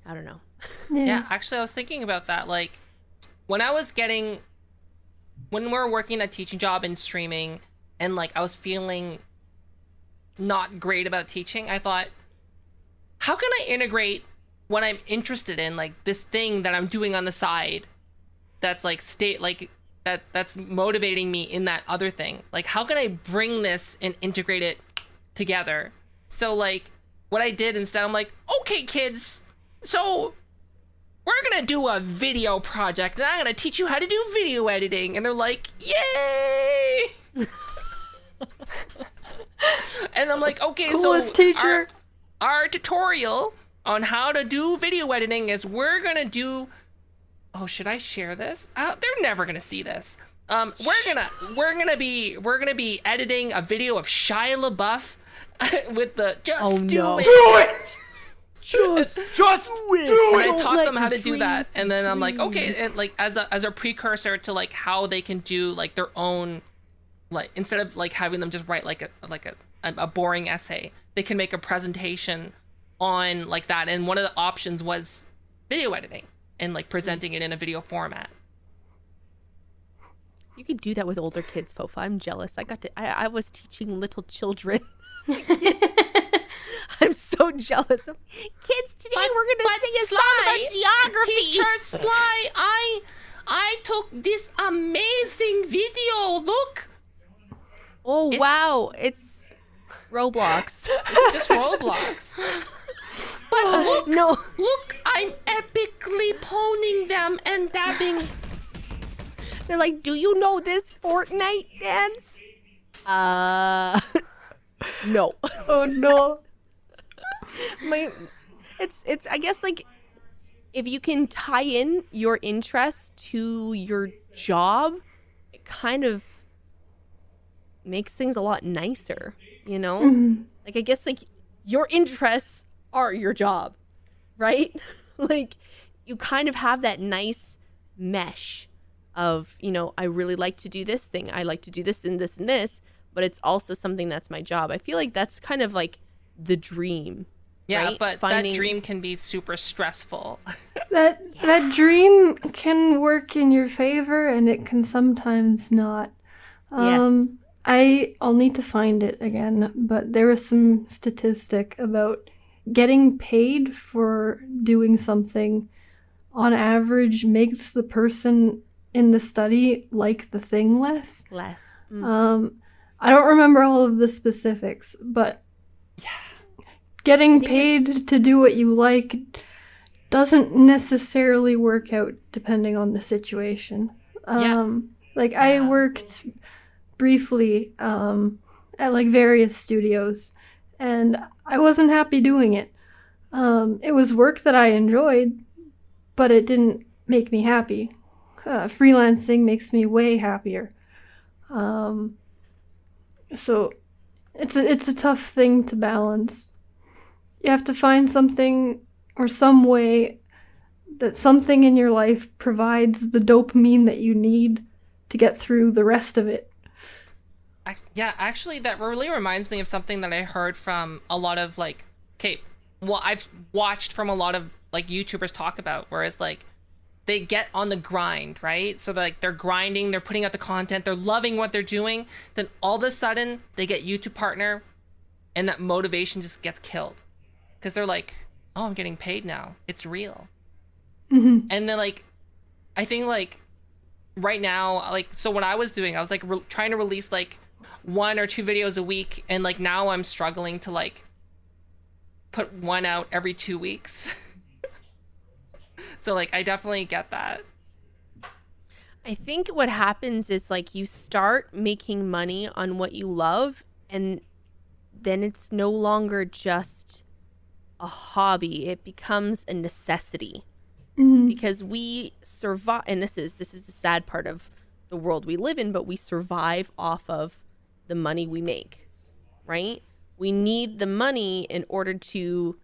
Speaker 4: I don't know.
Speaker 1: Yeah, actually, I was thinking about that. Like, when we're working a teaching job and streaming, and like I was feeling not great about teaching, I thought, how can I integrate what I'm interested in, like this thing that I'm doing on the side that's like that's motivating me in that other thing? Like, how can I bring this and integrate it together? So like what I did instead, I'm like, okay, kids, so we're gonna do a video project and I'm gonna teach you how to do video editing. And they're like, yay! And I'm like, okay,
Speaker 2: Coolest
Speaker 1: so
Speaker 2: teacher.
Speaker 1: Our tutorial on how to do video editing is we're gonna do, oh, should I share this? They're never gonna see this. We're gonna be editing a video of Shia LaBeouf with the just do it.
Speaker 5: Just do it.
Speaker 1: And I taught them how to do that, and then I'm like, okay, and like as a precursor to like how they can do like their own, like instead of like having them just write like a boring essay, they can make a presentation on like that. And one of the options was video editing and like presenting it in a video format.
Speaker 4: You could do that with older kids, Fofa. I'm jealous. I was teaching little children. I'm so jealous. Kids, today we're going to sing a song about geography.
Speaker 1: Teacher Sly, I took this amazing video. Look.
Speaker 4: Oh, wow. It's Roblox.
Speaker 1: It's just Roblox. But look, I'm epically poning them and dabbing.
Speaker 4: They're like, do you know this Fortnite dance? No.
Speaker 2: Oh no.
Speaker 4: It's I guess like if you can tie in your interest to your job, it kind of makes things a lot nicer, you know?
Speaker 2: Mm-hmm.
Speaker 4: Like I guess like your interests are your job, right? Like you kind of have that nice mesh of, you know, I really like to do this thing. I like to do this and this and this, but it's also something that's my job. I feel like that's kind of like the dream.
Speaker 1: Yeah,
Speaker 4: right?
Speaker 1: but that dream can be super stressful.
Speaker 2: That dream can work in your favor, and it can sometimes not.
Speaker 4: Yes.
Speaker 2: I'll need to find it again, but there was some statistic about getting paid for doing something on average makes the person in the study like the thing less. I don't remember all of the specifics, but getting paid to do what you like doesn't necessarily work out depending on the situation. Like I worked briefly at like various studios, and I wasn't happy doing it. It was work that I enjoyed, but it didn't make me happy. Freelancing makes me way happier. So it's a tough thing to balance. You have to find something or some way that something in your life provides the dopamine that you need to get through the rest of it.
Speaker 1: Yeah, actually, that really reminds me of something that I heard from a lot of like, I've watched from a lot of like YouTubers talk about, whereas like they get on the grind, right? So like they're grinding, they're putting out the content, they're loving what they're doing. Then all of a sudden they get YouTube partner, and that motivation just gets killed because they're like, oh, I'm getting paid now. It's real.
Speaker 2: Mm-hmm.
Speaker 1: And then like, I think like right now, like, so what I was doing, I was like trying to release like 1 or 2 videos a week, and like now I'm struggling to like put one out every 2 weeks. So like I definitely get that.
Speaker 4: I think what happens is like you start making money on what you love, and then it's no longer just a hobby. It becomes a necessity. Because we survive, and this is the sad part of the world we live in, but we survive off of the money we make, right? We need the money in order to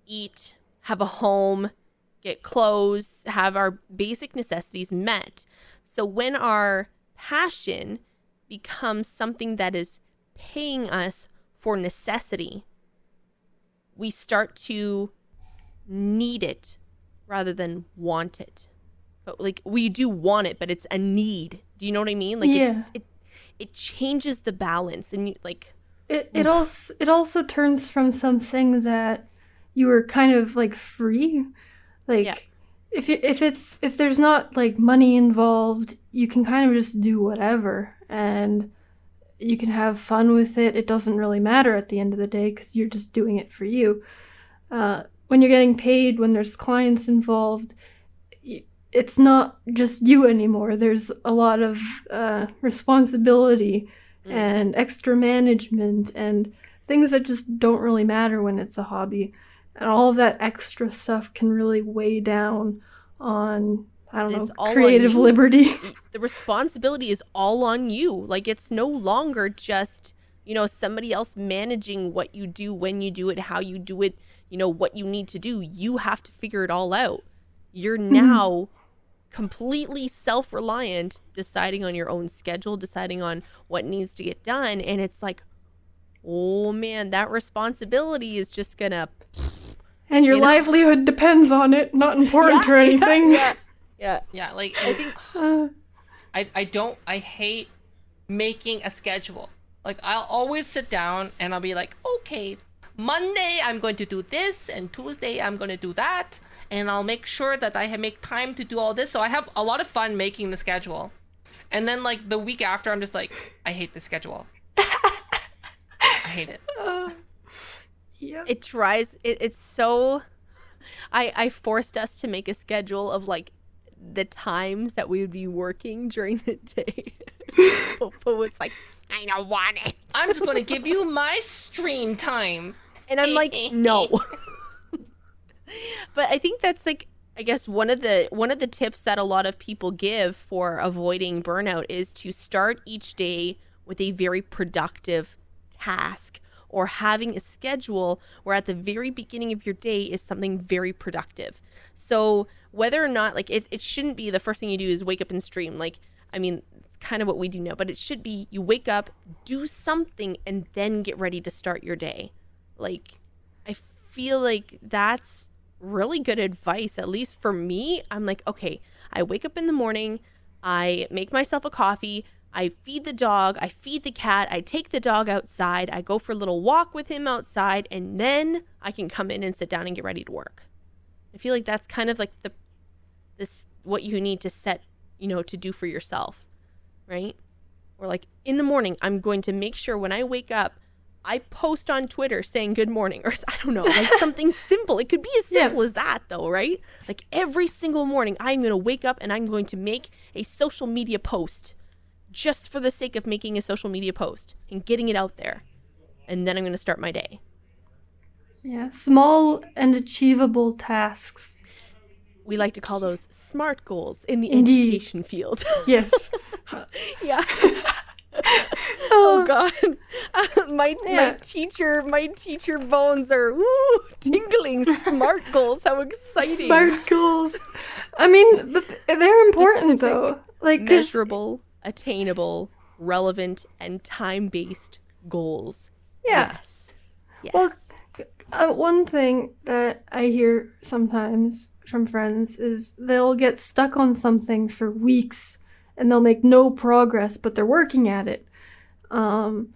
Speaker 4: eat, have a home, get clothes, have our basic necessities met. So when our passion becomes something that is paying us for necessity, we start to need it rather than want it. But like we do want it, but it's a need. Do you know what I mean? Like it changes the balance, and you like
Speaker 2: it also turns from something that you were kind of like free, like if there's not like money involved, you can kind of just do whatever and you can have fun with it. It doesn't really matter at the end of the day because you're just doing it for you. When you're getting paid, when there's clients involved, it's not just you anymore. There's a lot of responsibility and extra management and things that just don't really matter when it's a hobby. And all of that extra stuff can really weigh down on, I don't know, creative liberty.
Speaker 4: The responsibility is all on you. Like it's no longer just, you know, somebody else managing what you do, when you do it, how you do it, you know, what you need to do. You have to figure it all out. You're now completely self-reliant, deciding on your own schedule, deciding on what needs to get done. And it's like, oh man, that responsibility is just gonna...
Speaker 2: And your livelihood depends on it, not important or anything.
Speaker 4: Yeah,
Speaker 1: like I think I hate making a schedule. Like I'll always sit down and I'll be like, okay, Monday I'm going to do this, and Tuesday I'm going to do that, and I'll make sure that I make time to do all this. So I have a lot of fun making the schedule. And then like the week after, I'm just like, I hate the schedule. I hate it.
Speaker 2: Yeah.
Speaker 4: It's so... I forced us to make a schedule of like the times that we would be working during the day. Popo was like, I don't want it.
Speaker 1: I'm just going to give you my stream time.
Speaker 4: And I'm like, no. But I think that's like, I guess one of the tips that a lot of people give for avoiding burnout is to start each day with a very productive task, or having a schedule where at the very beginning of your day is something very productive. So whether or not, like, it shouldn't be the first thing you do is wake up and stream. Like, I mean, it's kind of what we do now, but it should be you wake up, do something, and then get ready to start your day. Like, I feel like that's really good advice, at least for me. I'm like, okay, I wake up in the morning, I make myself a coffee, I feed the dog, I feed the cat, I take the dog outside, I go for a little walk with him outside, and then I can come in and sit down and get ready to work. I feel like that's kind of like this what you need to set, to do for yourself, right? Or like in the morning, I'm going to make sure when I wake up, I post on Twitter saying good morning, or I don't know, like something simple. It could be as simple as that though, right? Like every single morning, I'm going to wake up and I'm going to make a social media post just for the sake of making a social media post and getting it out there. And then I'm going to start my day.
Speaker 2: Yeah, small and achievable tasks.
Speaker 4: We like to call those SMART goals in the
Speaker 2: Indeed.
Speaker 4: education field.
Speaker 2: Yes.
Speaker 4: Yeah. Oh God, my teacher bones are tingling. SMART goals, how exciting!
Speaker 2: Smart goals. I mean, they're important though. Like
Speaker 4: measurable, attainable, relevant, and time-based goals.
Speaker 2: Yeah.
Speaker 4: Yes.
Speaker 2: Well, one thing that I hear sometimes from friends is they'll get stuck on something for weeks and they'll make no progress, but they're working at it. And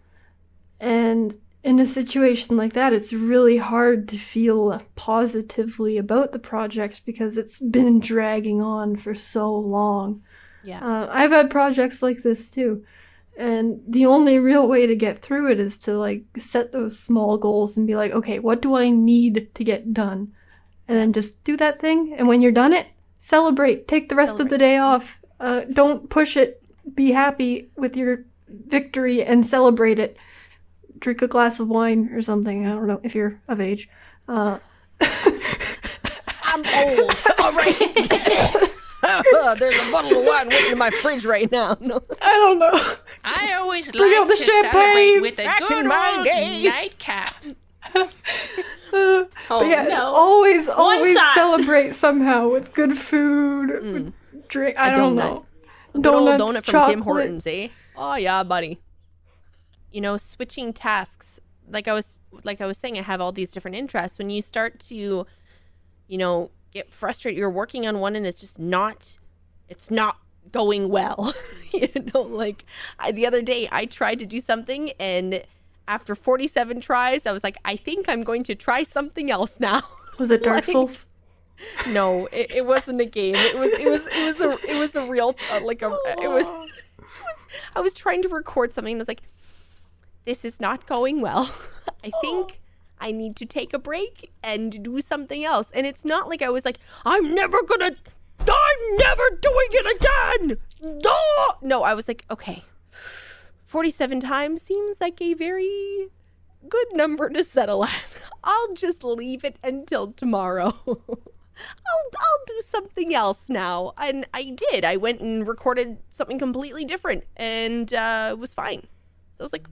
Speaker 2: in a situation like that, it's really hard to feel positively about the project because it's been dragging on for so long.
Speaker 4: Yeah.
Speaker 2: I've had projects like this too. And the only real way to get through it is to like set those small goals and be like, okay, what do I need to get done? And then just do that thing. And when you're done it, celebrate. Take the rest of the day off. Don't push it. Be happy with your victory and celebrate it. Drink a glass of wine or something. I don't know if you're of age.
Speaker 4: I'm old. All right. There's a bottle of wine waiting in my fridge right now. No.
Speaker 2: I don't know.
Speaker 1: I always
Speaker 2: Bring
Speaker 1: like
Speaker 2: out the
Speaker 1: to
Speaker 2: champagne.
Speaker 1: celebrate with a
Speaker 4: Back
Speaker 1: good
Speaker 4: in my
Speaker 1: old
Speaker 4: day.
Speaker 1: nightcap.
Speaker 2: But yeah,
Speaker 3: no.
Speaker 2: always
Speaker 3: shot.
Speaker 2: celebrate somehow with good food, with drink. I don't know.
Speaker 4: A good old
Speaker 2: Donuts,
Speaker 4: donut from
Speaker 2: chocolate.
Speaker 4: Tim Hortons, eh? Oh yeah, buddy. Switching tasks. Like I was saying, I have all these different interests. When you start to, get frustrated, you're working on one and it's not going well. The other day I tried to do something and after 47 tries, I was like, I think I'm going to try something else now.
Speaker 2: Was it Dark Souls?
Speaker 4: No, it wasn't a game. It was a real I was trying to record something and I was like, this is not going well. I think I need to take a break and do something else. And it's not like I was like, I'm never doing it again. No, I was like, okay, 47 times seems like a very good number to settle at. I'll just leave it until tomorrow. I'll do something else now. And I did. I went and recorded something completely different and it was fine. So I was like,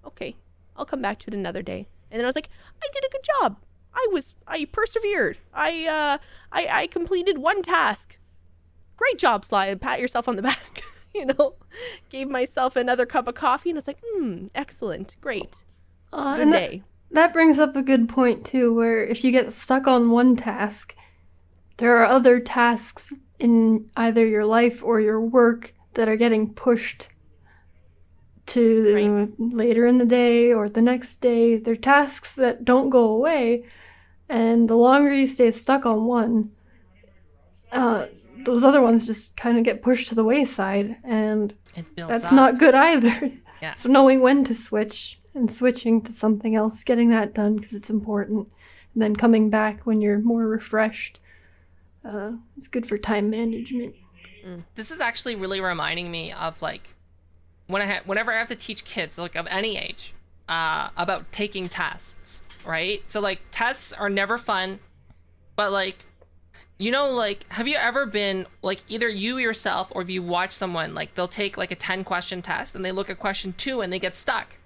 Speaker 4: okay, I'll come back to it another day. And then I was like, I did a good job. I persevered. I completed one task. Great job, Sly. Pat yourself on the back. Gave myself another cup of coffee and I was like, excellent, great. Good day.
Speaker 2: That brings up a good point too, where if you get stuck on one task, there are other tasks in either your life or your work that are getting pushed to later in the day or the next day. They're tasks that don't go away, and the longer you stay stuck on one, those other ones just kind of get pushed to the wayside, and that's not good either.
Speaker 1: Yeah.
Speaker 2: So knowing when to switch and switching to something else, getting that done because it's important, and then coming back when you're more refreshed, is good for time management.
Speaker 1: This is actually really reminding me of like whenever I have to teach kids like of any age about taking tests, right? So like tests are never fun, but like have you ever been like either you yourself or if you watch someone like they'll take like a 10 question test and they look at question 2 and they get stuck.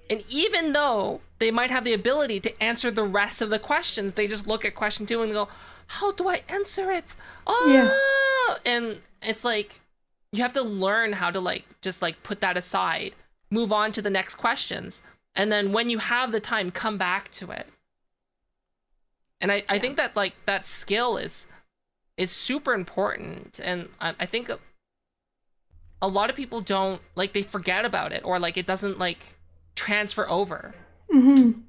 Speaker 1: And even though they might have the ability to answer the rest of the questions, they just look at question 2 and go, how do I answer it? Oh, and it's like, you have to learn how to like, just like put that aside, move on to the next questions. And then when you have the time, come back to it. And I think that like that skill is super important. And I think a lot of people don't, like, they forget about it, or like it doesn't like transfer over. I'm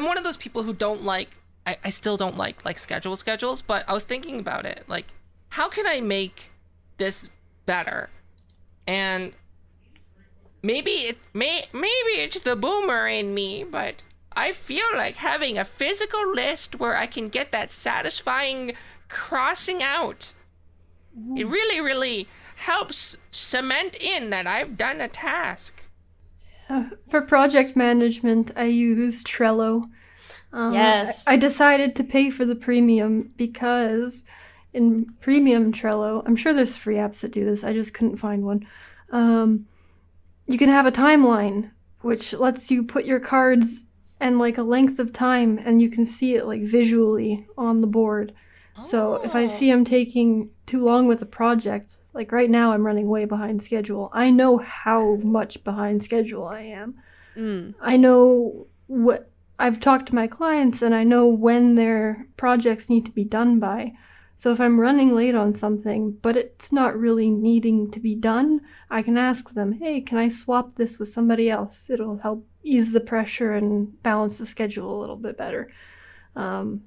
Speaker 1: one of those people who don't like, I still don't like schedules, but I was thinking about it, like, how can I make this better? And maybe it's the boomer in me, but I feel like having a physical list where I can get that satisfying crossing out. It really, really helps cement in that I've done a task.
Speaker 2: For project management, I use Trello.
Speaker 3: Yes.
Speaker 2: I decided to pay for the premium because in premium Trello, I'm sure there's free apps that do this, I just couldn't find one. You can have a timeline, which lets you put your cards and like a length of time, and you can see it like visually on the board. So if I see I'm taking too long with a project, like right now I'm running way behind schedule, I know how much behind schedule I am. I know what I've talked to my clients, and I know when their projects need to be done by. So if I'm running late on something, but it's not really needing to be done, I can ask them, hey, can I swap this with somebody else? It'll help ease the pressure and balance the schedule a little bit better.
Speaker 4: Do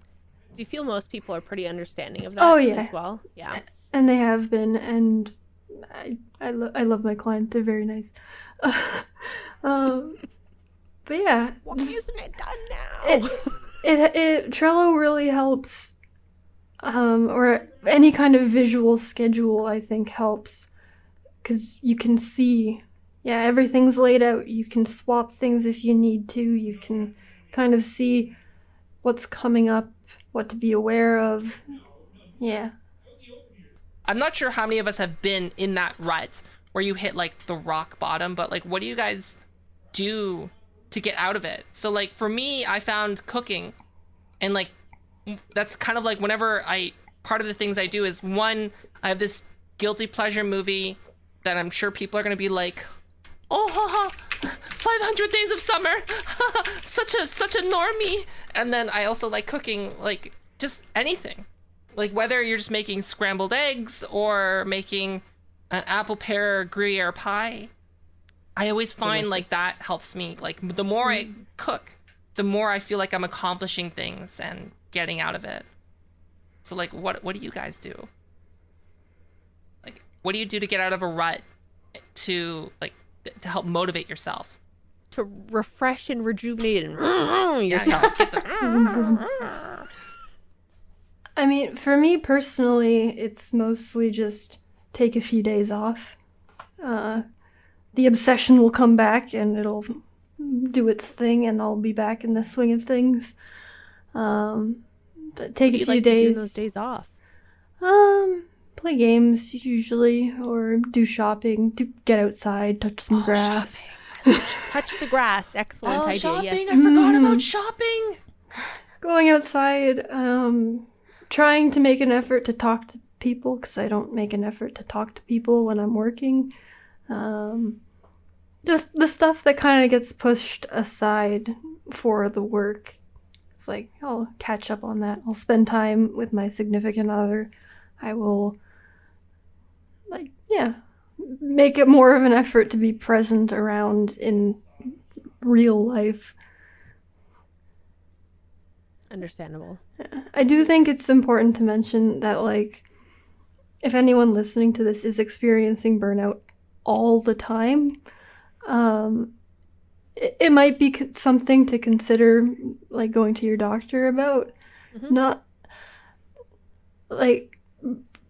Speaker 4: you feel most people are pretty understanding of that as well? Yeah.
Speaker 2: And they have been, and I love my clients. They're very nice. But yeah.
Speaker 4: Why isn't it done now?
Speaker 2: Trello really helps, or any kind of visual schedule, I think, helps. Because you can see, everything's laid out. You can swap things if you need to. You can kind of see what's coming up, what to be aware of. Yeah.
Speaker 1: I'm not sure how many of us have been in that rut where you hit like the rock bottom, but like, what do you guys do to get out of it? So like for me, I found cooking, and like that's kind of like whenever part of the things I do is, one, I have this guilty pleasure movie that I'm sure people are going to be like, oh, ha, ha, 500 Days of Summer, such a normie. And then I also like cooking, like just anything, like whether you're just making scrambled eggs or making an apple pear Gruyere pie. I always find like that helps me. Like the more I cook, the more I feel like I'm accomplishing things and getting out of it. So like, what do you guys do? Like, what do you do to get out of a rut to help motivate yourself?
Speaker 4: To refresh and rejuvenate and yourself.
Speaker 2: I mean, for me personally, it's mostly just take a few days off. The obsession will come back and it'll do its thing, and I'll be back in the swing of things. But take a few
Speaker 4: days.
Speaker 2: days.
Speaker 4: To do those days off?
Speaker 2: Play games usually, or do shopping. Get outside, touch some grass.
Speaker 4: Touch the grass. Excellent idea.
Speaker 1: Shopping!
Speaker 4: Yes.
Speaker 1: I forgot about shopping.
Speaker 2: Going outside. Trying to make an effort to talk to people, because I don't make an effort to talk to people when I'm working. Just the stuff that kind of gets pushed aside for the work. It's like, I'll catch up on that. I'll spend time with my significant other. I will, make it more of an effort to be present around in real life.
Speaker 4: Understandable.
Speaker 2: I do think it's important to mention that, if anyone listening to this is experiencing burnout all the time, it might be something to consider, going to your doctor about. Not,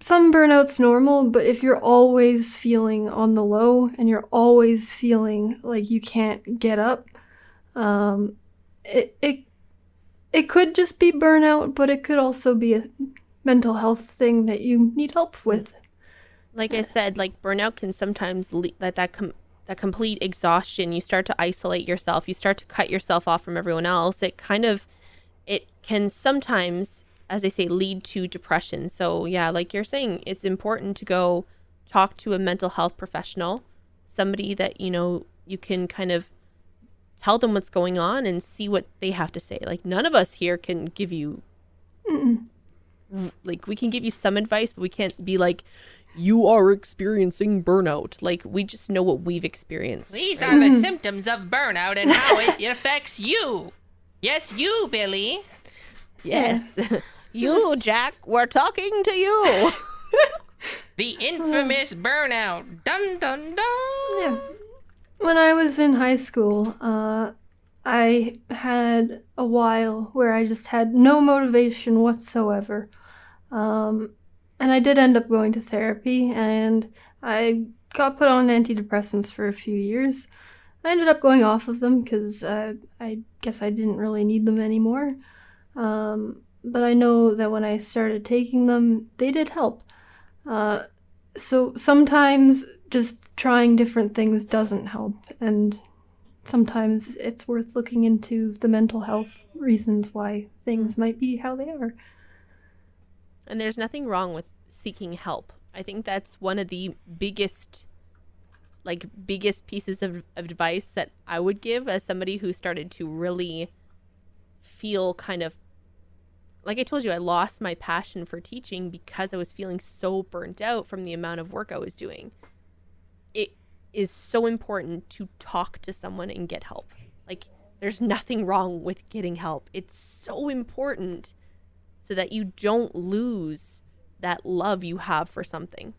Speaker 2: some burnout's normal, but if you're always feeling on the low and you're always feeling like you can't get up, it could just be burnout, but it could also be a mental health thing that you need help with.
Speaker 4: Like I said, burnout can sometimes that complete exhaustion, you start to isolate yourself, you start to cut yourself off from everyone else, it can sometimes, as I say, lead to depression. So yeah, like you're saying, it's important to go talk to a mental health professional, somebody that, you can kind of tell them what's going on and see what they have to say. Like, none of us here can give you, like, we can give you some advice, but we can't be like, you are experiencing burnout. Like, we just know what we've experienced.
Speaker 1: These are the symptoms of burnout and how it affects you. Yes, you, Billy.
Speaker 4: Yes. You, Jack, we're talking to you.
Speaker 1: The infamous burnout. Dun, dun, dun.
Speaker 2: Yeah. When I was in high school, I had a while where I just had no motivation whatsoever. And I did end up going to therapy, and I got put on antidepressants for a few years. I ended up going off of them because I guess I didn't really need them anymore. But I know that when I started taking them, they did help. So sometimes just trying different things doesn't help, and sometimes it's worth looking into the mental health reasons why things might be how they are.
Speaker 4: And there's nothing wrong with seeking help. I think that's one of the biggest pieces of advice that I would give as somebody who started to really feel kind of, like I told you, I lost my passion for teaching because I was feeling so burnt out from the amount of work I was doing. It is so important to talk to someone and get help. Like, there's nothing wrong with getting help. It's so important so that you don't lose that love you have for something.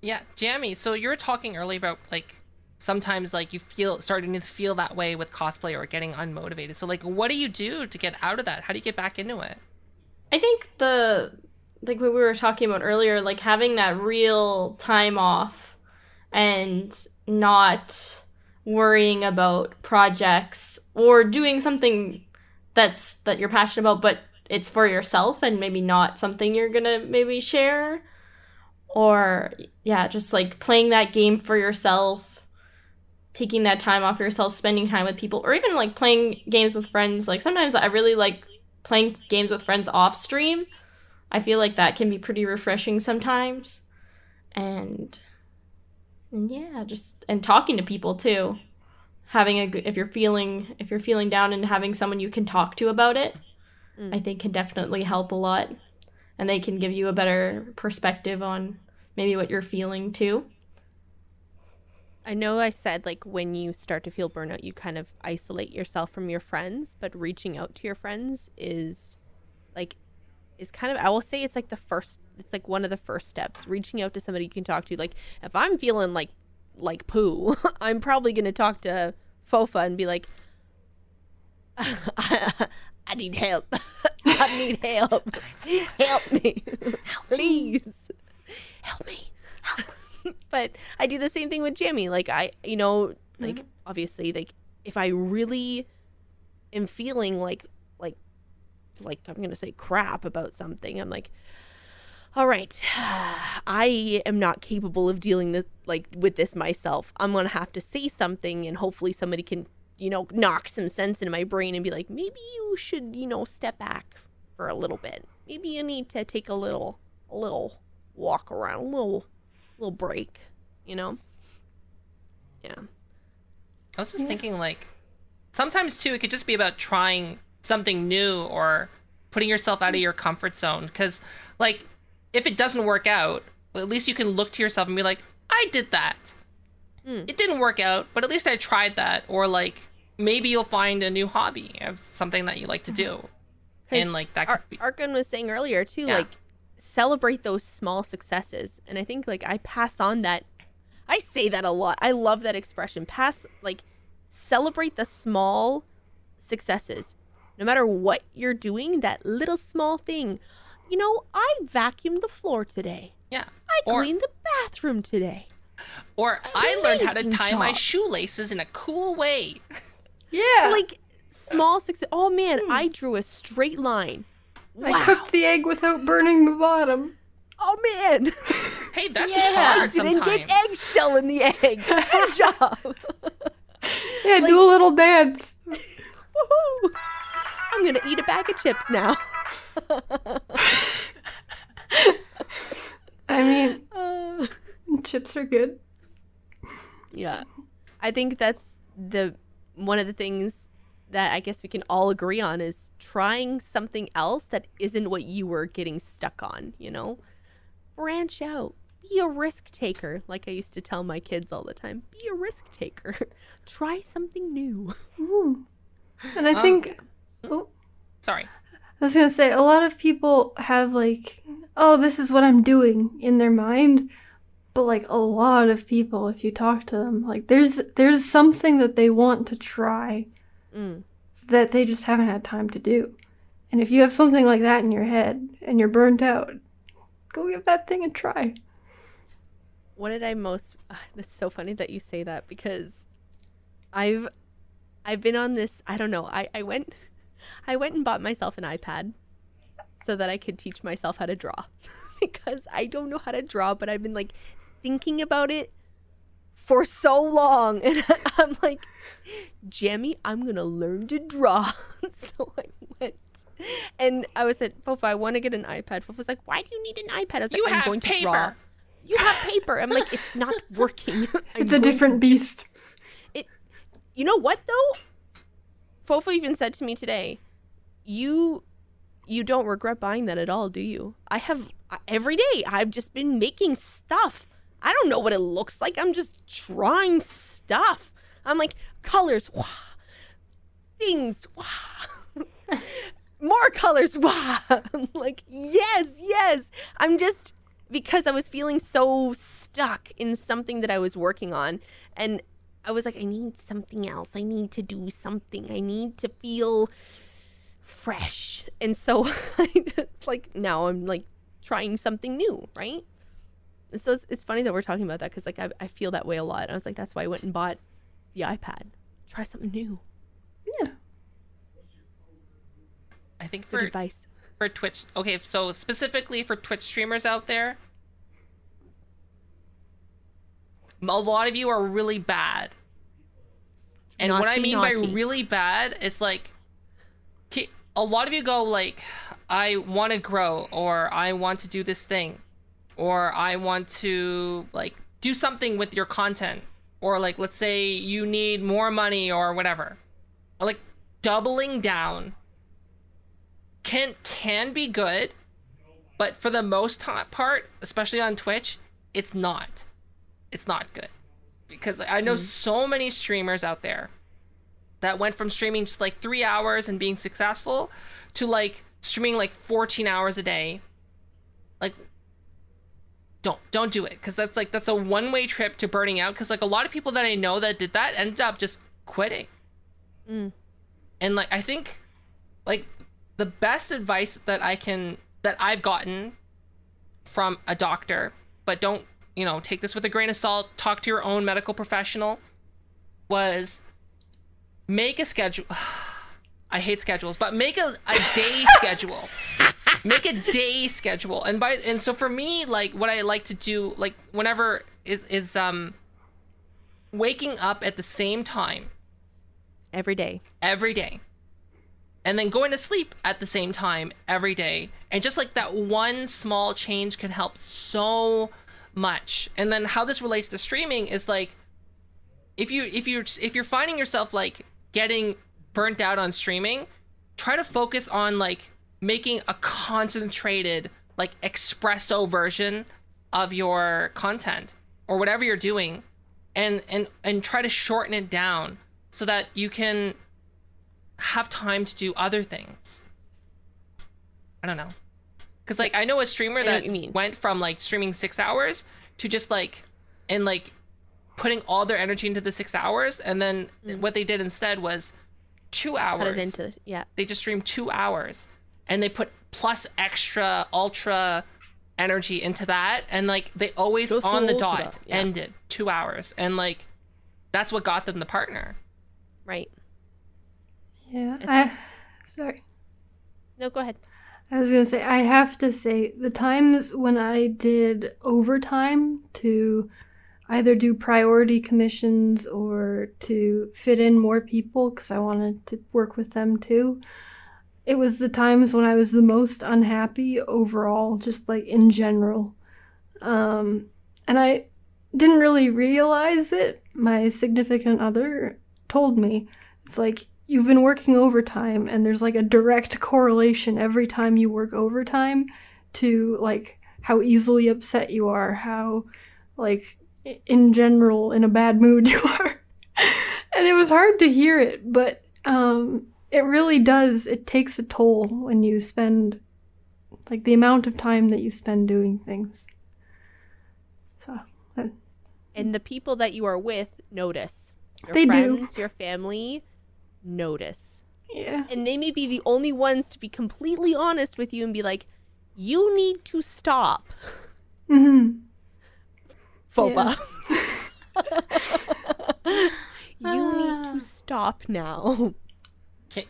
Speaker 1: Yeah, Jamie, so you were talking earlier about, like, sometimes, like, starting to feel that way with cosplay or getting unmotivated. So, like, what do you do to get out of that? How do you get back into it?
Speaker 3: I think like what we were talking about earlier, like having that real time off and not worrying about projects or doing something that you're passionate about, but it's for yourself and maybe not something you're gonna maybe share. Or yeah, just like playing that game for yourself, taking that time off yourself, spending time with people, or even like playing games with friends. Like sometimes I really like playing games with friends off stream. I feel like that can be pretty refreshing sometimes. And yeah, and talking to people too. Having if you're feeling down and having someone you can talk to about it, I think can definitely help a lot. And they can give you a better perspective on maybe what you're feeling too.
Speaker 4: I know I said, like, when you start to feel burnout, you kind of isolate yourself from your friends, but reaching out to your friends is kind of, I will say it's like one of the first steps. Reaching out to somebody you can talk to. Like, if I'm feeling like poo, I'm probably going to talk to Fofa and be like, I need help. I need help. Help me. Please. Help me. But I do the same thing with Jamie. Like, obviously, like, if I really am feeling like I'm going to say crap about something, I'm like, all right, I am not capable of dealing with this myself. I'm going to have to say something, and hopefully somebody can, knock some sense into my brain and be like, maybe you should, step back for a little bit. Maybe you need to take a little walk around, a little break, Yeah.
Speaker 1: I was just thinking, like, sometimes too, it could just be about trying something new or putting yourself out of your comfort zone. Because, like, if it doesn't work out, well, at least you can look to yourself and be like, I did that. It didn't work out, but at least I tried that. Or, like, maybe you'll find a new hobby of something that you like to do. And, like, that could be...
Speaker 4: ArtGun was saying earlier, too, like, celebrate those small successes. And I think, like, I pass on that. I say that a lot. I love that expression. Celebrate the small successes. No matter what you're doing, that little small thing. I vacuumed the floor today.
Speaker 1: Yeah.
Speaker 4: I cleaned the bathroom today.
Speaker 1: Or I learned how to tie my shoelaces in a cool way.
Speaker 2: Yeah.
Speaker 4: Like, small success. Oh, man, I drew a straight line. Wow.
Speaker 2: I cooked the egg without burning the bottom.
Speaker 4: Oh man,
Speaker 1: Hey, that's
Speaker 3: Yeah.
Speaker 4: I
Speaker 1: hard
Speaker 4: didn't
Speaker 1: sometimes.
Speaker 4: get eggshell in the egg. Good job.
Speaker 2: Yeah, do a little dance.
Speaker 4: Woohoo! I'm gonna eat a bag of chips now.
Speaker 2: I mean,
Speaker 4: Uh,
Speaker 2: chips are good.
Speaker 4: yeah, I think that's one of the things that I guess we can all agree on is trying something else that isn't what you were getting stuck on. You know, branch out. Be a risk taker, like I used to tell my kids all the time. Be a risk taker. Try something new.
Speaker 2: And I think, oh,
Speaker 1: Sorry.
Speaker 2: I was gonna say, a lot of people have like, oh, this is what I'm doing in their mind. But like a lot of people, if you talk to them, like there's something that they want to try that they just haven't had time to do. And if you have something like that in your head and you're burnt out, go give that thing a try.
Speaker 4: What did I most that's so funny that you say that because I've been on this, I don't know, I went and bought myself an iPad so that I could teach myself how to draw because I don't know how to draw, but I've been like thinking about it for so long and I'm like, Jamie, I'm gonna learn to draw. So I went and I was like, Fofa, I want to get an iPad. Fofa was like, why do you need an iPad? I was like,
Speaker 1: You
Speaker 4: I'm
Speaker 1: have
Speaker 4: going to
Speaker 1: paper.
Speaker 4: draw. You have paper. I'm like, it's not working.
Speaker 2: It's a different beast.
Speaker 4: You know what though? Fofa even said to me today, you don't regret buying that at all, do you? I have every day. I've just been making stuff. I don't know what it looks like. I'm just drawing stuff. I'm like, colors, wah, things, wah, more colors, wah. I'm like, yes. I'm just, because I was feeling so stuck in something that I was working on. And I was like, I need something else. I need to do something. I need to feel fresh. And so like now I'm like trying something new, right? And so it's funny that we're talking about that because like I feel that way a lot. I was like, that's why I went and bought the iPad. Try something new.
Speaker 2: Yeah.
Speaker 1: I think
Speaker 4: Good advice.
Speaker 1: for Twitch. Okay, so specifically for Twitch streamers out there, a lot of you are really bad. And what I
Speaker 4: Naughty,
Speaker 1: mean by
Speaker 4: naughty.
Speaker 1: really bad is like, a lot of you go like, I want to grow, or I want to do this thing, or I want to like do something with your content, or like let's say you need more money or whatever. Or like doubling down can be good, but for the most part, especially on Twitch, it's not good. Because like, I know so many streamers out there that went from streaming just like 3 hours and being successful to like streaming like 14 hours a day. Like, don't do it, because that's a one-way trip to burning out. Because like a lot of people that I know that did that ended up just quitting. And like I think like the best advice that I've gotten from a doctor, but don't, take this with a grain of salt, talk to your own medical professional, was make a schedule. I hate schedules, but make a day schedule. Make a day schedule. And so for me, like what I like to do, like whenever is waking up at the same time
Speaker 4: Every day.
Speaker 1: and then going to sleep at the same time every day. And just like that one small change can help so much. And then how this relates to streaming is like, if you're finding yourself like getting burnt out on streaming, try to focus on like making a concentrated like espresso version of your content or whatever you're doing, and try to shorten it down so that you can have time to do other things. I don't know. Because like I know a streamer
Speaker 4: know what
Speaker 1: that
Speaker 4: you mean.
Speaker 1: went from like streaming 6 hours to just like, and like putting all their energy into the 6 hours, and then what they did instead was 2 hours.
Speaker 4: Cut it into, yeah.
Speaker 1: They just streamed 2 hours and they put plus extra ultra energy into that, and like they always
Speaker 4: Go
Speaker 1: on the
Speaker 4: full
Speaker 1: dot
Speaker 4: ultra, yeah.
Speaker 1: ended 2 hours, and like that's what got them the partner.
Speaker 4: Right.
Speaker 2: Yeah. Sorry.
Speaker 4: No, go ahead.
Speaker 2: I was gonna say, I have to say, the times when I did overtime to either do priority commissions or to fit in more people because I wanted to work with them too, it was the times when I was the most unhappy overall, just like in general. And I didn't really realize it. My significant other told me, it's like, you've been working overtime and there's like a direct correlation every time you work overtime to like how easily upset you are, how like in general in a bad mood you are. And it was hard to hear it, but it really does. It takes a toll when you spend like the amount of time that you spend doing things. So
Speaker 4: And the people that you are with notice. Your
Speaker 2: They do.
Speaker 4: friends, your family notice.
Speaker 2: yeah.
Speaker 4: And they may be the only ones to be completely honest with you and be like, you need to stop.
Speaker 2: Mm-hmm.
Speaker 4: Fopa. You need to stop now.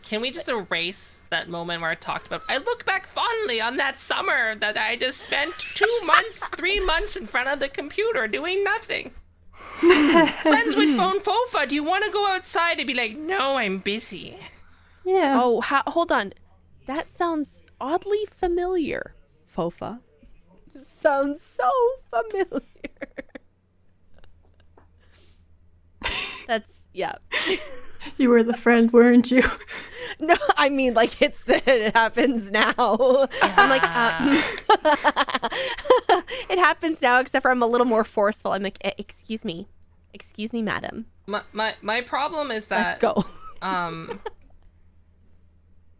Speaker 1: Can we just erase that moment where I talked about, I look back fondly on that summer that I just spent 2 months, 3 months in front of the computer doing nothing. Friends would phone Fofa, do you want to go outside? I'd be like, no, I'm busy.
Speaker 2: Yeah.
Speaker 4: Oh, hold on. That sounds oddly familiar, Fofa. Sounds so familiar. That's, yeah.
Speaker 2: You were the friend, weren't you?
Speaker 4: No, I mean, like, it happens now. I'm like, it happens now, except for I'm a little more forceful. I'm like, excuse me, madam.
Speaker 1: My problem is that
Speaker 4: Let's go.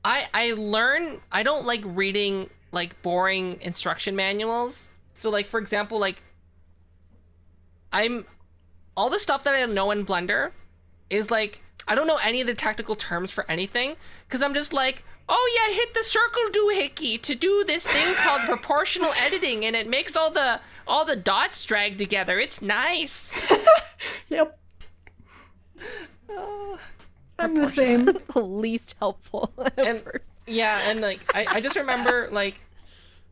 Speaker 1: I learn, I don't like reading like boring instruction manuals. So like, for example, like all the stuff that I know in Blender is like, I don't know any of the technical terms for anything because I'm just like, oh yeah, hit the circle doohickey to do this thing called proportional editing, and it makes all the dots drag together. It's nice.
Speaker 2: Yep. I'm the same.
Speaker 4: Least helpful.
Speaker 1: And yeah, and like I just remember like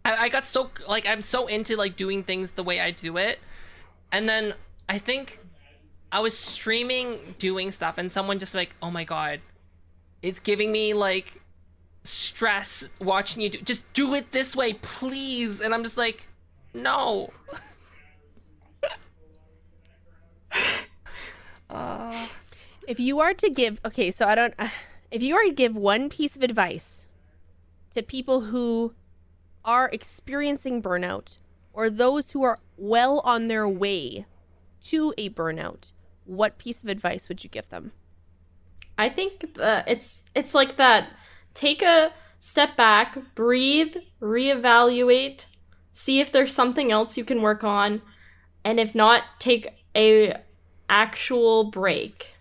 Speaker 1: I got so like I'm so into like doing things the way I do it, and then I think I was streaming doing stuff and someone just like, oh my god, it's giving me like stress watching you just do it this way, please. And I'm just like, no.
Speaker 4: If you are to give, okay, so if you are to give one piece of advice to people who are experiencing burnout or those who are well on their way to a burnout, what piece of advice would you give them?
Speaker 3: I think it's like that. Take a step back, breathe, reevaluate, see if there's something else you can work on, and if not, take a actual break.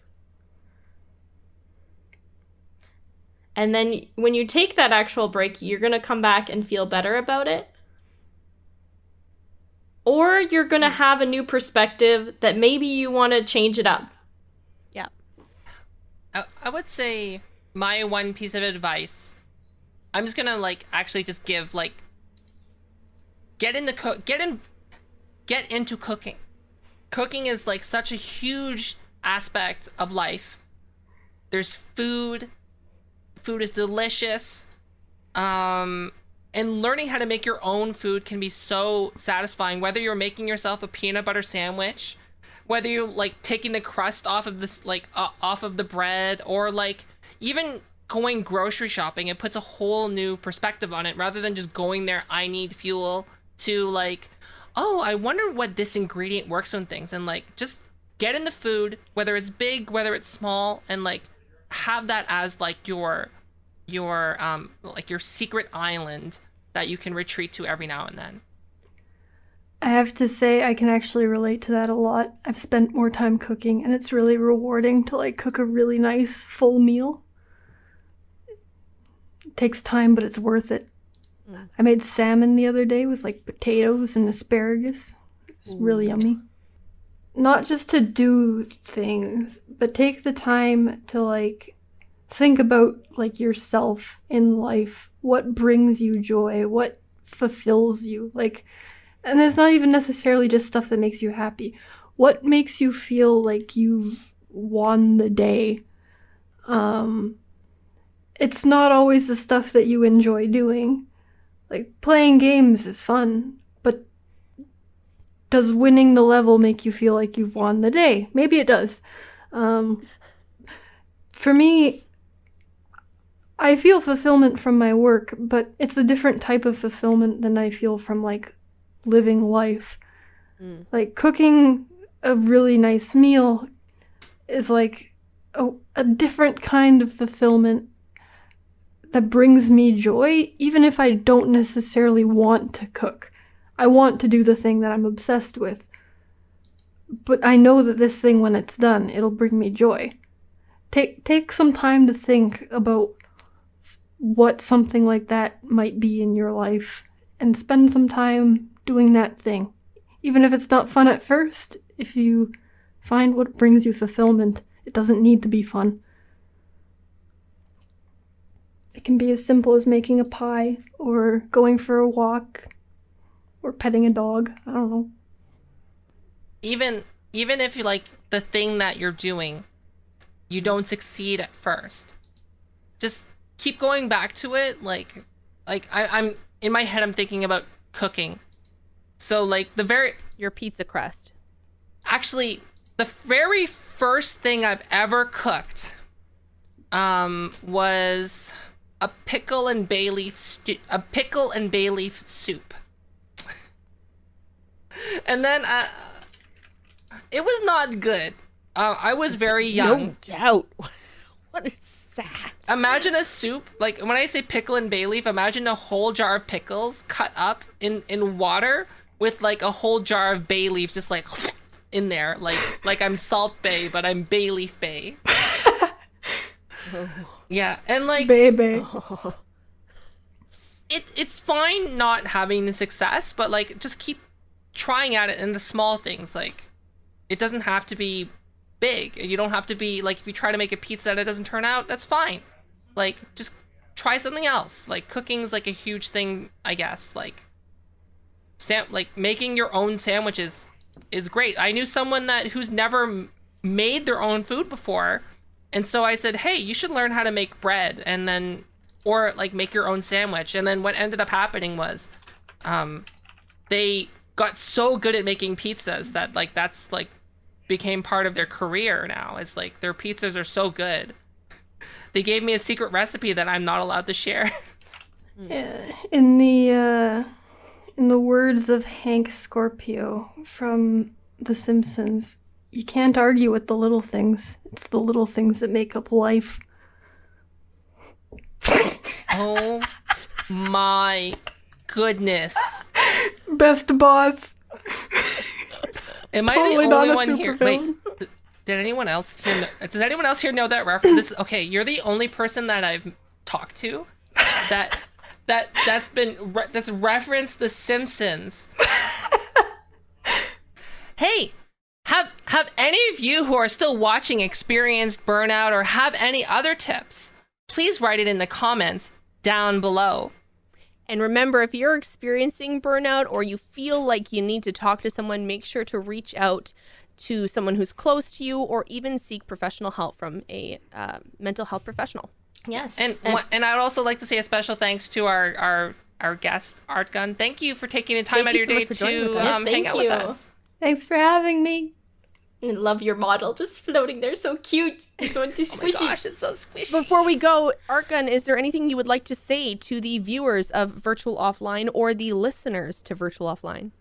Speaker 3: And then when you take that actual break, you're going to come back and feel better about it. Or you're going to have a new perspective that maybe you want to change it up.
Speaker 4: Yeah.
Speaker 1: I would say my one piece of advice, I'm just gonna like actually just give like get into cooking. Cooking is like such a huge aspect of life. There's food is delicious, and learning how to make your own food can be so satisfying, whether you're making yourself a peanut butter sandwich, whether you're like taking the crust off of this like off of the bread, or like even going grocery shopping. It puts a whole new perspective on it rather than just going there, I need fuel, to like, oh, I wonder what this ingredient works on things, and like just get in the food, whether it's big, whether it's small, and like have that as like your secret island that you can retreat to every now and then.
Speaker 2: I have to say I can actually relate to that a lot. I've spent more time cooking and it's really rewarding to like cook a really nice full meal. It takes time, but it's worth it. I made salmon the other day with like potatoes and asparagus. It's really yummy. Not just to do things, but take the time to like think about like yourself in life. What brings you joy? What fulfills you? Like, and it's not even necessarily just stuff that makes you happy. What makes you feel like you've won the day? It's not always the stuff that you enjoy doing. Like, playing games is fun, but does winning the level make you feel like you've won the day? Maybe it does. For me, I feel fulfillment from my work, but it's a different type of fulfillment than I feel from, like, living life. Like, cooking a really nice meal is, like, a different kind of fulfillment that brings me joy, even if I don't necessarily want to cook. I want to do the thing that I'm obsessed with. But I know that this thing, when it's done, it'll bring me joy. Take some time to think about what something like that might be in your life, and spend some time doing that thing. Even if it's not fun at first, if you find what brings you fulfillment, it doesn't need to be fun. It can be as simple as making a pie, or going for a walk, or petting a dog. I don't know.
Speaker 1: Even if you like the thing that you're doing, you don't succeed at first, just keep going back to it. Like I'm in my head, I'm thinking about cooking. So like
Speaker 4: Your pizza crust.
Speaker 1: actually the very first thing I've ever cooked was a pickle and bay leaf soup. And then it was not good. I was very young.
Speaker 4: No doubt. What is that?
Speaker 1: Imagine a soup, like when I say pickle and bay leaf, imagine a whole jar of pickles cut up in water with like a whole jar of bay leaves just like in there. Like I'm Salt Bay, but I'm Bay Leaf Bay. Yeah, and like
Speaker 2: Baby.
Speaker 1: it's fine not having the success, but like just keep trying at it in the small things. Like it doesn't have to be big. You don't have to be like, if you try to make a pizza and it doesn't turn out, that's fine. Like just try something else. Like cooking's like a huge thing, I guess. Like like making your own sandwiches is great. I knew someone who's never made their own food before, and so I said, hey, you should learn how to make bread, and then or like make your own sandwich. And then what ended up happening was they got so good at making pizzas that like that's like became part of their career now. It's like their pizzas are so good. They gave me a secret recipe that I'm not allowed to share.
Speaker 2: In the words of Hank Scorpio from The Simpsons, you can't argue with the little things. It's the little things that make up life.
Speaker 1: Oh my goodness.
Speaker 2: Best boss.
Speaker 1: Am I
Speaker 2: Totally
Speaker 1: the
Speaker 2: not
Speaker 1: only
Speaker 2: a
Speaker 1: one here? Wait,
Speaker 2: supervillain.
Speaker 1: did anyone else here does anyone else here know that reference? Okay, you're the only person that I've talked to that's referenced The Simpsons. Hey, have any of you who are still watching experienced burnout or have any other tips? Please write it in the comments down below.
Speaker 4: And remember, if you're experiencing burnout or you feel like you need to talk to someone, make sure to reach out to someone who's close to you, or even seek professional help from a mental health professional.
Speaker 3: Yes.
Speaker 1: And I'd also like to say a special thanks to our guest, ArtGun. Thank you for taking the time out of your day to hang out with us.
Speaker 2: Thanks for having me.
Speaker 3: I love your model just floating there, so cute. Just want to
Speaker 1: Oh my
Speaker 3: squishy.
Speaker 1: gosh, it's so squishy.
Speaker 4: Before we go, ArtGun, is there anything you would like to say to the viewers of Virtual Offline or the listeners to Virtual Offline?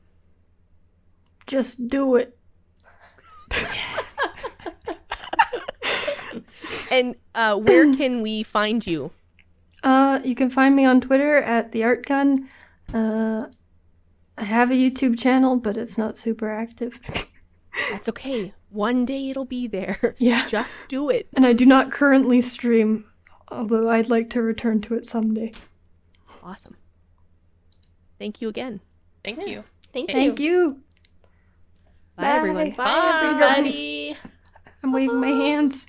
Speaker 2: Just do it.
Speaker 4: And where can we find you?
Speaker 2: You can find me on Twitter at TheArtGun. I have a YouTube channel, but it's not super active.
Speaker 4: That's okay. One day it'll be there.
Speaker 2: Yeah.
Speaker 4: Just do it.
Speaker 2: And I do not currently stream, although I'd like to return to it someday.
Speaker 4: Awesome. Thank you again.
Speaker 1: Thank you.
Speaker 2: Thank you.
Speaker 4: Bye everyone.
Speaker 3: Bye, everybody.
Speaker 2: I'm waving my hands.